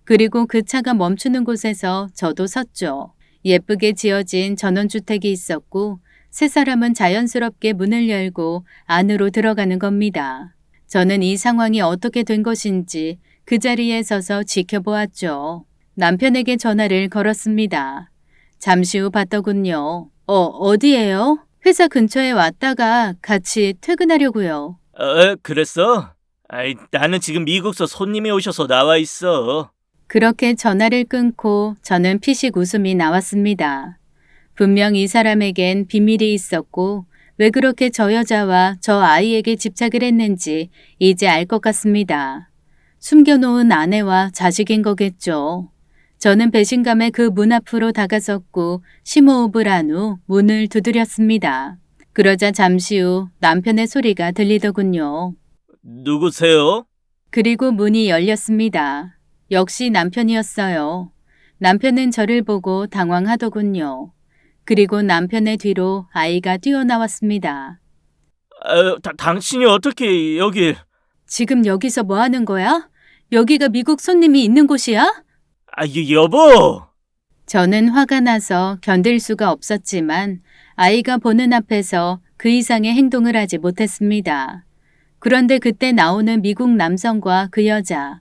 그리고 그 차가 멈추는 곳에서 저도 섰죠. 예쁘게 지어진 전원주택이 있었고 세 사람은 자연스럽게 문을 열고 안으로 들어가는 겁니다. 저는 이 상황이 어떻게 된 것인지 그 자리에 서서 지켜보았죠. 남편에게 전화를 걸었습니다. 잠시 후 받더군요. 어디예요? 회사 근처에 왔다가 같이 퇴근하려고요. 그랬어? 나는 지금 미국서 손님이 오셔서 나와 있어. 그렇게 전화를 끊고 저는 피식 웃음이 나왔습니다. 분명 이 사람에겐 비밀이 있었고 왜 그렇게 저 여자와 저 아이에게 집착을 했는지 이제 알 것 같습니다. 숨겨놓은 아내와 자식인 거겠죠. 저는 배신감에 그 문 앞으로 다가섰고 심호흡을 한 후 문을 두드렸습니다. 그러자 잠시 후 남편의 소리가 들리더군요. 누구세요? 그리고 문이 열렸습니다. 역시 남편이었어요. 남편은 저를 보고 당황하더군요. 그리고 남편의 뒤로 아이가 뛰어나왔습니다. 당신이 어떻게 여길... 지금 여기서 뭐 하는 거야? 여기가 미국 손님이 있는 곳이야? 여보! 저는 화가 나서 견딜 수가 없었지만 아이가 보는 앞에서 그 이상의 행동을 하지 못했습니다. 그런데 그때 나오는 미국 남성과 그 여자.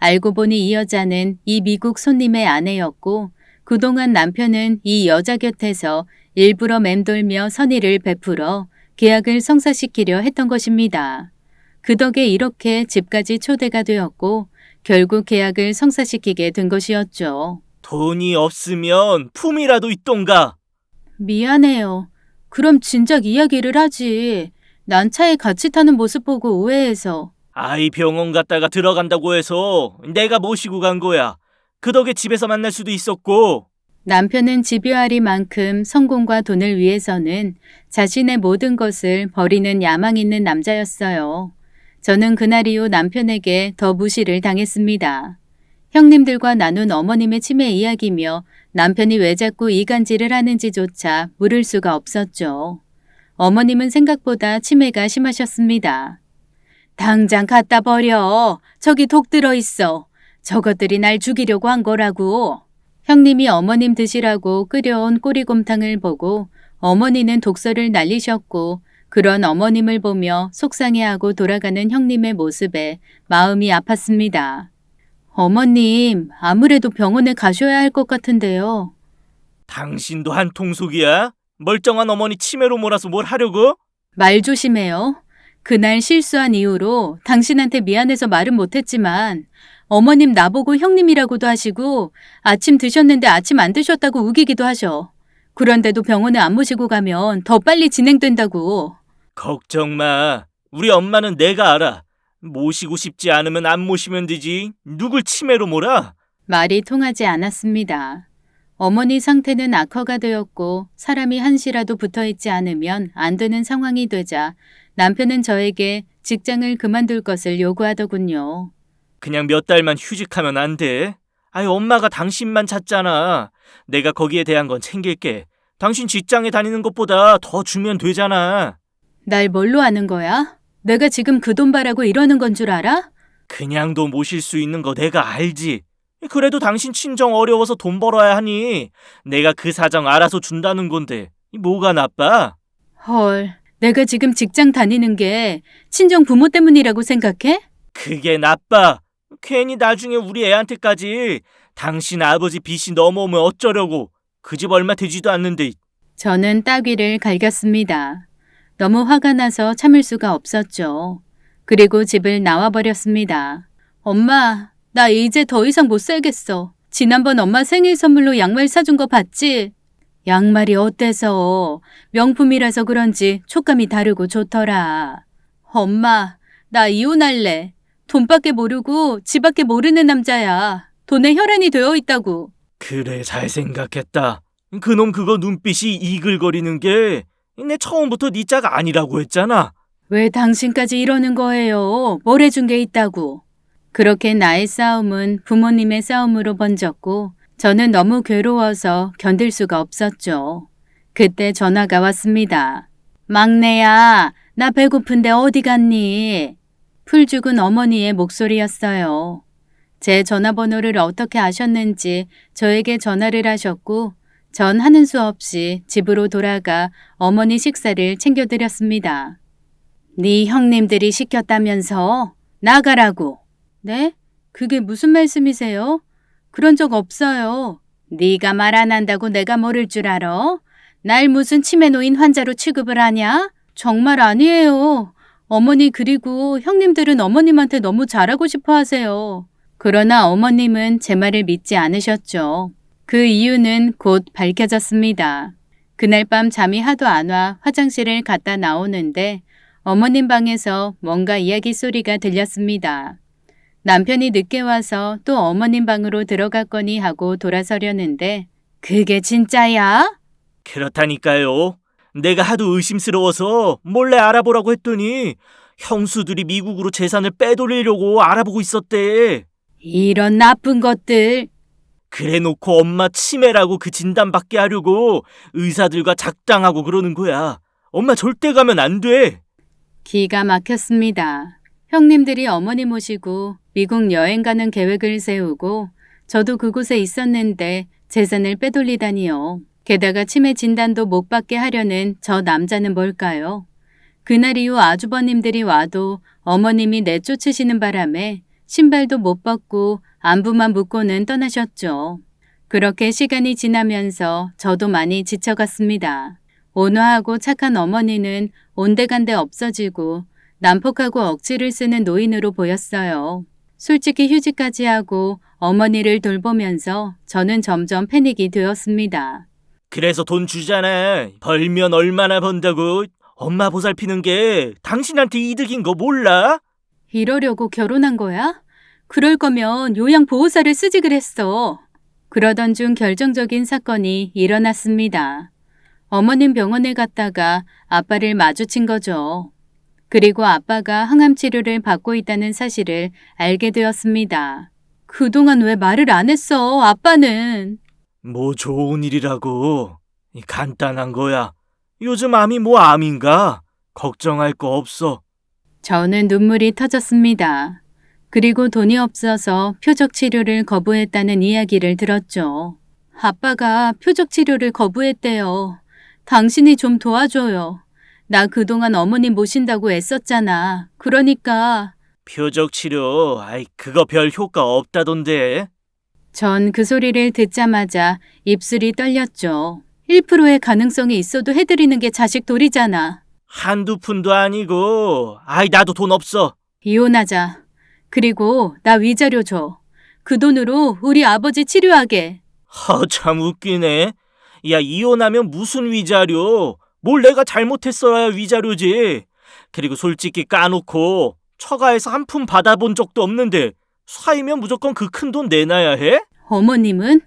알고 보니 이 여자는 이 미국 손님의 아내였고 그동안 남편은 이 여자 곁에서 일부러 맴돌며 선의를 베풀어 계약을 성사시키려 했던 것입니다. 그 덕에 이렇게 집까지 초대가 되었고 결국 계약을 성사시키게 된 것이었죠. 돈이 없으면 품이라도 있던가. 미안해요. 그럼 진작 이야기를 하지. 난 차에 같이 타는 모습 보고 오해해서. 아이 병원 갔다가 들어간다고 해서 내가 모시고 간 거야. 그 덕에 집에서 만날 수도 있었고. 남편은 집요하리만큼 성공과 돈을 위해서는 자신의 모든 것을 버리는 야망 있는 남자였어요. 저는 그날 이후 남편에게 더 무시를 당했습니다. 형님들과 나눈 어머님의 치매 이야기며 남편이 왜 자꾸 이간질을 하는지조차 물을 수가 없었죠. 어머님은 생각보다 치매가 심하셨습니다. 당장 갖다 버려. 저기 독 들어있어. 저것들이 날 죽이려고 한 거라고. 형님이 어머님 드시라고 끓여온 꼬리곰탕을 보고 어머니는 독서를 날리셨고 그런 어머님을 보며 속상해하고 돌아가는 형님의 모습에 마음이 아팠습니다. 어머님, 아무래도 병원에 가셔야 할 것 같은데요. 당신도 한 통속이야? 멀쩡한 어머니 치매로 몰아서 뭘 하려고? 말 조심해요. 그날 실수한 이후로 당신한테 미안해서 말은 못했지만 어머님 나보고 형님이라고도 하시고 아침 드셨는데 아침 안 드셨다고 우기기도 하셔. 그런데도 병원에 안 모시고 가면 더 빨리 진행된다고. 걱정 마. 우리 엄마는 내가 알아. 모시고 싶지 않으면 안 모시면 되지. 누굴 치매로 몰아? 말이 통하지 않았습니다. 어머니 상태는 악화가 되었고 사람이 한시라도 붙어있지 않으면 안 되는 상황이 되자 남편은 저에게 직장을 그만둘 것을 요구하더군요. 그냥 몇 달만 휴직하면 안 돼? 엄마가 당신만 찾잖아. 내가 거기에 대한 건 챙길게. 당신 직장에 다니는 것보다 더 주면 되잖아. 날 뭘로 아는 거야? 내가 지금 그 돈 바라고 이러는 건 줄 알아? 그냥도 모실 수 있는 거 내가 알지. 그래도 당신 친정 어려워서 돈 벌어야 하니 내가 그 사정 알아서 준다는 건데 뭐가 나빠? 헐, 내가 지금 직장 다니는 게 친정 부모 때문이라고 생각해? 그게 나빠. 괜히 나중에 우리 애한테까지 당신 아버지 빚이 넘어오면 어쩌려고. 그 집 얼마 되지도 않는데. 저는 따귀를 갈겼습니다. 너무 화가 나서 참을 수가 없었죠. 그리고 집을 나와버렸습니다. 엄마, 나 이제 더 이상 못 살겠어. 지난번 엄마 생일 선물로 양말 사준 거 봤지? 양말이 어때서? 명품이라서 그런지 촉감이 다르고 좋더라. 엄마, 나 이혼할래. 돈밖에 모르고 집밖에 모르는 남자야. 돈에 혈안이 되어 있다고. 그래, 잘 생각했다. 그놈 그거 눈빛이 이글거리는 게 내 처음부터 네 짝 아니라고 했잖아. 왜 당신까지 이러는 거예요? 뭘 해준 게 있다고. 그렇게 나의 싸움은 부모님의 싸움으로 번졌고 저는 너무 괴로워서 견딜 수가 없었죠. 그때 전화가 왔습니다. 막내야, 나 배고픈데 어디 갔니? 풀 죽은 어머니의 목소리였어요. 제 전화번호를 어떻게 아셨는지 저에게 전화를 하셨고 전 하는 수 없이 집으로 돌아가 어머니 식사를 챙겨드렸습니다. 네 형님들이 시켰다면서? 나가라고. 네? 그게 무슨 말씀이세요? 그런 적 없어요. 네가 말 안 한다고 내가 모를 줄 알아? 날 무슨 치매 노인 환자로 취급을 하냐? 정말 아니에요. 어머니 그리고 형님들은 어머님한테 너무 잘하고 싶어 하세요. 그러나 어머님은 제 말을 믿지 않으셨죠. 그 이유는 곧 밝혀졌습니다. 그날 밤 잠이 하도 안 와 화장실을 갔다 나오는데 어머님 방에서 뭔가 이야기 소리가 들렸습니다. 남편이 늦게 와서 또 어머님 방으로 들어갔거니 하고 돌아서려는데 그게 진짜야? 그렇다니까요. 내가 하도 의심스러워서 몰래 알아보라고 했더니 형수들이 미국으로 재산을 빼돌리려고 알아보고 있었대. 이런 나쁜 것들. 그래놓고 엄마 치매라고 그 진단받게 하려고 의사들과 작당하고 그러는 거야. 엄마 절대 가면 안 돼. 기가 막혔습니다. 형님들이 어머니 모시고 미국 여행 가는 계획을 세우고 저도 그곳에 있었는데 재산을 빼돌리다니요. 게다가 치매 진단도 못 받게 하려는 저 남자는 뭘까요? 그날 이후 아주버님들이 와도 어머님이 내쫓으시는 바람에 신발도 못 벗고 안부만 묻고는 떠나셨죠. 그렇게 시간이 지나면서 저도 많이 지쳐갔습니다. 온화하고 착한 어머니는 온데간데 없어지고 난폭하고 억지를 쓰는 노인으로 보였어요. 솔직히 휴직까지 하고 어머니를 돌보면서 저는 점점 패닉이 되었습니다. 그래서 돈 주잖아. 벌면 얼마나 번다고. 엄마 보살피는 게 당신한테 이득인 거 몰라? 이러려고 결혼한 거야? 그럴 거면 요양보호사를 쓰지 그랬어. 그러던 중 결정적인 사건이 일어났습니다. 어머님 병원에 갔다가 아빠를 마주친 거죠. 그리고 아빠가 항암 치료를 받고 있다는 사실을 알게 되었습니다. 그동안 왜 말을 안 했어, 아빠는? 뭐 좋은 일이라고. 간단한 거야. 요즘 암이 뭐 암인가? 걱정할 거 없어. 저는 눈물이 터졌습니다. 그리고 돈이 없어서 표적 치료를 거부했다는 이야기를 들었죠. 아빠가 표적 치료를 거부했대요. 당신이 좀 도와줘요. 나 그동안 어머니 모신다고 애썼잖아. 그러니까. 표적 치료, 그거 별 효과 없다던데. 전 그 소리를 듣자마자 입술이 떨렸죠. 1%의 가능성이 있어도 해드리는 게 자식 도리잖아. 한두 푼도 아니고, 나도 돈 없어. 이혼하자. 그리고 나 위자료 줘. 그 돈으로 우리 아버지 치료하게. 참 웃기네. 야, 이혼하면 무슨 위자료? 뭘 내가 잘못했어야 위자료지. 그리고 솔직히 까놓고 처가에서 한 푼 받아본 적도 없는데 사이면 무조건 그 큰 돈 내놔야 해? 어머님은?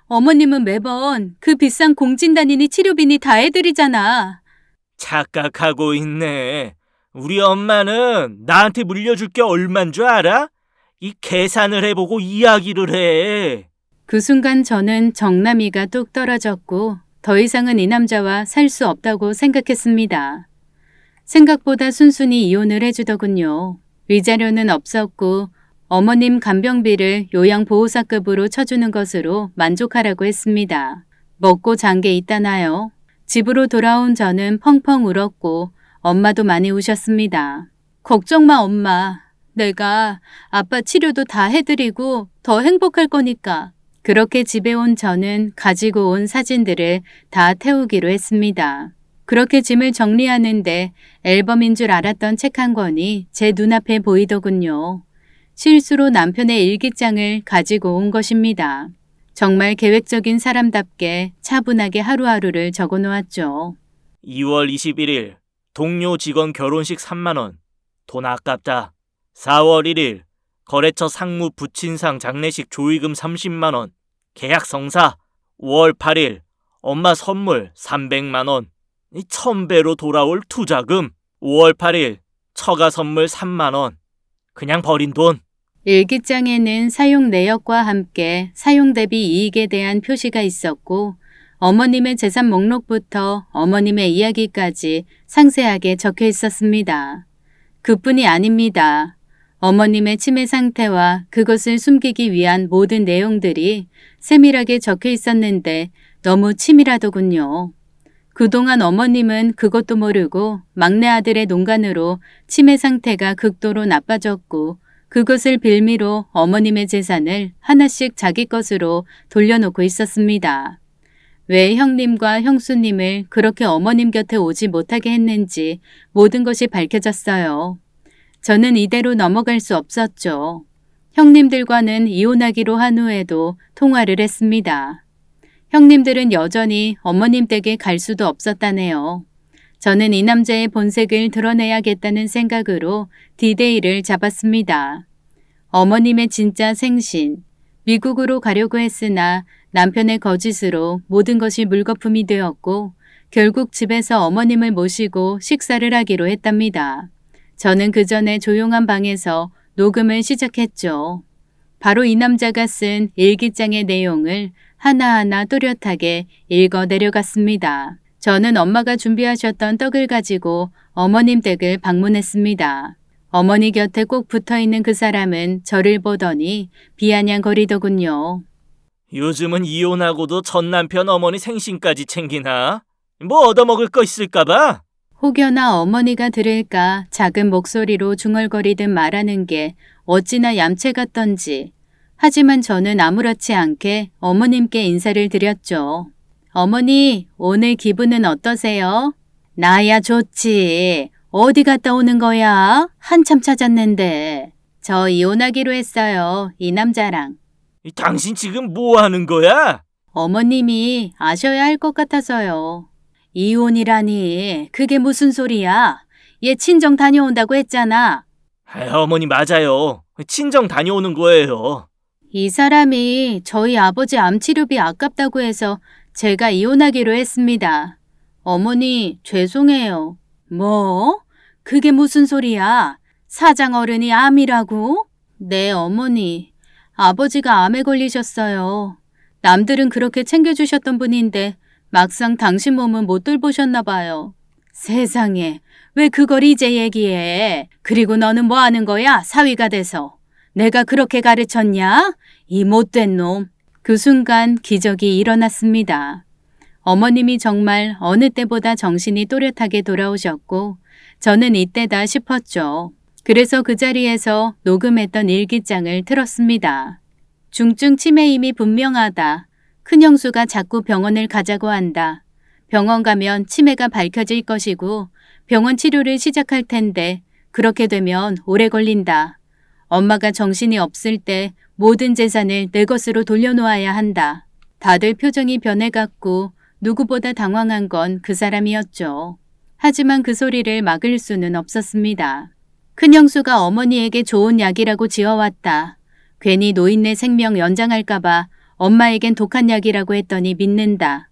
어머님은 매번 그 비싼 공진단위니 치료비니 다 해드리잖아. 착각하고 있네. 우리 엄마는 나한테 물려줄 게 얼만 줄 알아? 이 계산을 해보고 이야기를 해. 그 순간 저는 정남이가 뚝 떨어졌고 더 이상은 이 남자와 살 수 없다고 생각했습니다. 생각보다 순순히 이혼을 해주더군요. 위자료는 없었고 어머님 간병비를 요양보호사급으로 쳐주는 것으로 만족하라고 했습니다. 먹고 잔 게 있다나요? 집으로 돌아온 저는 펑펑 울었고 엄마도 많이 우셨습니다. 걱정 마, 엄마. 내가 아빠 치료도 다 해드리고 더 행복할 거니까. 그렇게 집에 온 저는 가지고 온 사진들을 다 태우기로 했습니다. 그렇게 짐을 정리하는데 앨범인 줄 알았던 책 한 권이 제 눈앞에 보이더군요. 실수로 남편의 일기장을 가지고 온 것입니다. 정말 계획적인 사람답게 차분하게 하루하루를 적어 놓았죠. 2월 21일 동료 직원 결혼식 3만 원. 돈 아깝다. 4월 1일 거래처 상무 부친상 장례식 조의금 30만 원. 계약 성사. 5월 8일 엄마 선물 300만 원. 1000배로 돌아올 투자금. 5월 8일 처가 선물 3만 원. 그냥 버린 돈. 일기장에는 사용 내역과 함께 사용 대비 이익에 대한 표시가 있었고 어머님의 재산 목록부터 어머님의 이야기까지 상세하게 적혀 있었습니다. 그뿐이 아닙니다. 어머님의 치매 상태와 그것을 숨기기 위한 모든 내용들이 세밀하게 적혀 있었는데 너무 치밀하더군요. 그동안 어머님은 그것도 모르고 막내 아들의 농간으로 치매 상태가 극도로 나빠졌고 그것을 빌미로 어머님의 재산을 하나씩 자기 것으로 돌려놓고 있었습니다. 왜 형님과 형수님을 그렇게 어머님 곁에 오지 못하게 했는지 모든 것이 밝혀졌어요. 저는 이대로 넘어갈 수 없었죠. 형님들과는 이혼하기로 한 후에도 통화를 했습니다. 형님들은 여전히 어머님 댁에 갈 수도 없었다네요. 저는 이 남자의 본색을 드러내야겠다는 생각으로 디데이를 잡았습니다. 어머님의 진짜 생신, 미국으로 가려고 했으나 남편의 거짓으로 모든 것이 물거품이 되었고 결국 집에서 어머님을 모시고 식사를 하기로 했답니다. 저는 그 전에 조용한 방에서 녹음을 시작했죠. 바로 이 남자가 쓴 일기장의 내용을 하나하나 또렷하게 읽어 내려갔습니다. 저는 엄마가 준비하셨던 떡을 가지고 어머님 댁을 방문했습니다. 어머니 곁에 꼭 붙어있는 그 사람은 저를 보더니 비아냥거리더군요. 요즘은 이혼하고도 전 남편 어머니 생신까지 챙기나? 뭐 얻어먹을 거 있을까봐? 혹여나 어머니가 들을까 작은 목소리로 중얼거리듯 말하는 게 어찌나 얌체 같던지. 하지만 저는 아무렇지 않게 어머님께 인사를 드렸죠. 어머니, 오늘 기분은 어떠세요? 나야 좋지. 어디 갔다 오는 거야? 한참 찾았는데. 저 이혼하기로 했어요. 이 남자랑. 당신 지금 뭐 하는 거야? 어머님이 아셔야 할 것 같아서요. 이혼이라니 그게 무슨 소리야? 얘 친정 다녀온다고 했잖아. 어머니 맞아요. 친정 다녀오는 거예요. 이 사람이 저희 아버지 암치료비 아깝다고 해서 제가 이혼하기로 했습니다. 어머니 죄송해요. 뭐? 그게 무슨 소리야? 사장 어른이 암이라고? 네, 어머니. 아버지가 암에 걸리셨어요. 남들은 그렇게 챙겨주셨던 분인데 막상 당신 몸은 못 돌보셨나 봐요. 세상에, 왜 그걸 이제 얘기해? 그리고 너는 뭐 하는 거야? 사위가 돼서. 내가 그렇게 가르쳤냐? 이 못된 놈. 그 순간 기적이 일어났습니다. 어머님이 정말 어느 때보다 정신이 또렷하게 돌아오셨고 저는 이때다 싶었죠. 그래서 그 자리에서 녹음했던 일기장을 틀었습니다. 중증 치매임이 분명하다. 큰형수가 자꾸 병원을 가자고 한다. 병원 가면 치매가 밝혀질 것이고 병원 치료를 시작할 텐데 그렇게 되면 오래 걸린다. 엄마가 정신이 없을 때 모든 재산을 내 것으로 돌려놓아야 한다. 다들 표정이 변해갔고 누구보다 당황한 건 그 사람이었죠. 하지만 그 소리를 막을 수는 없었습니다. 큰형수가 어머니에게 좋은 약이라고 지어왔다. 괜히 노인네 생명 연장할까봐 엄마에겐 독한 약이라고 했더니 믿는다.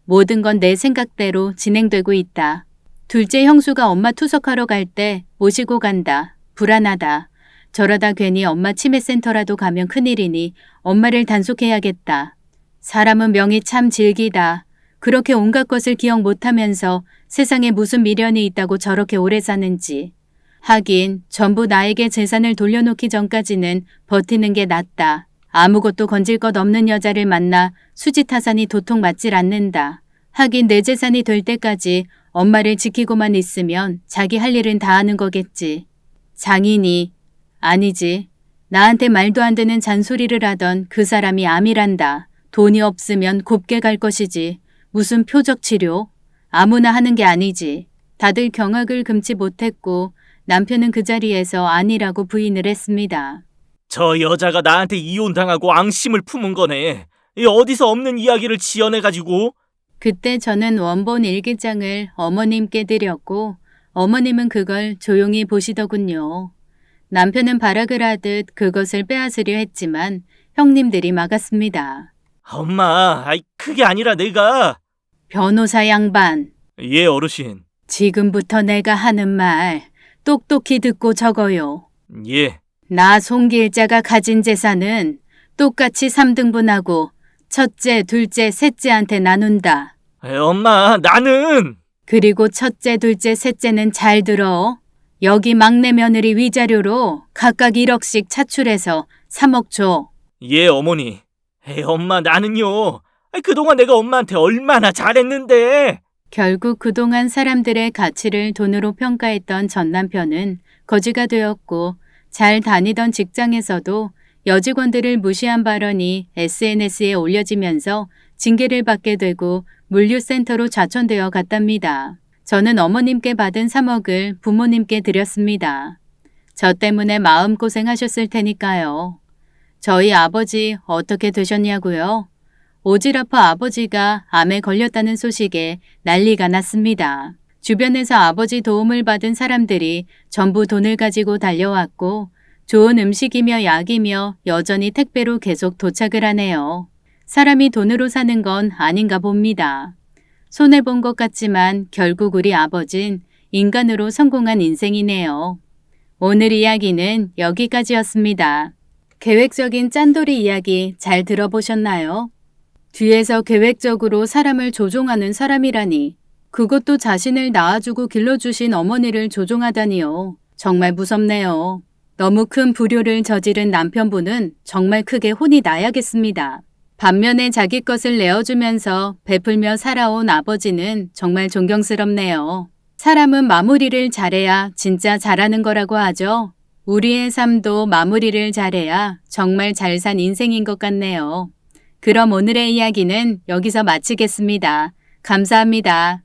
모든 건 내 생각대로 진행되고 있다. 둘째 형수가 엄마 투석하러 갈 때 모시고 간다. 불안하다. 저러다 괜히 엄마 치매센터라도 가면 큰일이니 엄마를 단속해야겠다. 사람은 명이 참 질기다. 그렇게 온갖 것을 기억 못하면서 세상에 무슨 미련이 있다고 저렇게 오래 사는지. 하긴 전부 나에게 재산을 돌려놓기 전까지는 버티는 게 낫다. 아무것도 건질 것 없는 여자를 만나 수지타산이 도통 맞질 않는다. 하긴 내 재산이 될 때까지 엄마를 지키고만 있으면 자기 할 일은 다 하는 거겠지. 장인이, 아니지. 나한테 말도 안 되는 잔소리를 하던 그 사람이 암이란다. 돈이 없으면 곱게 갈 것이지. 무슨 표적 치료? 아무나 하는 게 아니지. 다들 경악을 금치 못했고 남편은 그 자리에서 아니라고 부인을 했습니다. 저 여자가 나한테 이혼당하고 앙심을 품은 거네. 이 어디서 없는 이야기를 지어내가지고. 그때 저는 원본 일기장을 어머님께 드렸고 어머님은 그걸 조용히 보시더군요. 남편은 발악을 하듯 그것을 빼앗으려 했지만 형님들이 막았습니다. 엄마, 그게 아니라 내가. 변호사 양반, 예, 어르신. 지금부터 내가 하는 말 똑똑히 듣고 적어요. 예. 나 송길자가 가진 재산은 똑같이 3등분하고 첫째, 둘째, 셋째한테 나눈다. 엄마, 나는. 그리고 첫째, 둘째, 셋째는 잘 들어. 여기 막내 며느리 위자료로 각각 1억씩 차출해서 3억 줘. 예, 어머니. 엄마, 나는요. 그동안 내가 엄마한테 얼마나 잘했는데. 결국 그동안 사람들의 가치를 돈으로 평가했던 전 남편은 거지가 되었고 잘 다니던 직장에서도 여직원들을 무시한 발언이 SNS에 올려지면서 징계를 받게 되고 물류센터로 좌천되어 갔답니다. 저는 어머님께 받은 3억을 부모님께 드렸습니다. 저 때문에 마음고생하셨을 테니까요. 저희 아버지 어떻게 되셨냐고요? 오지랖퍼 아버지가 암에 걸렸다는 소식에 난리가 났습니다. 주변에서 아버지 도움을 받은 사람들이 전부 돈을 가지고 달려왔고 좋은 음식이며 약이며 여전히 택배로 계속 도착을 하네요. 사람이 돈으로 사는 건 아닌가 봅니다. 손해본 것 같지만 결국 우리 아버진 인간으로 성공한 인생이네요. 오늘 이야기는 여기까지였습니다. 계획적인 짠돌이 이야기 잘 들어보셨나요? 뒤에서 계획적으로 사람을 조종하는 사람이라니. 그것도 자신을 낳아주고 길러주신 어머니를 조종하다니요. 정말 무섭네요. 너무 큰 불효를 저지른 남편분은 정말 크게 혼이 나야겠습니다. 반면에 자기 것을 내어주면서 베풀며 살아온 아버지는 정말 존경스럽네요. 사람은 마무리를 잘해야 진짜 잘하는 거라고 하죠. 우리의 삶도 마무리를 잘해야 정말 잘 산 인생인 것 같네요. 그럼 오늘의 이야기는 여기서 마치겠습니다. 감사합니다.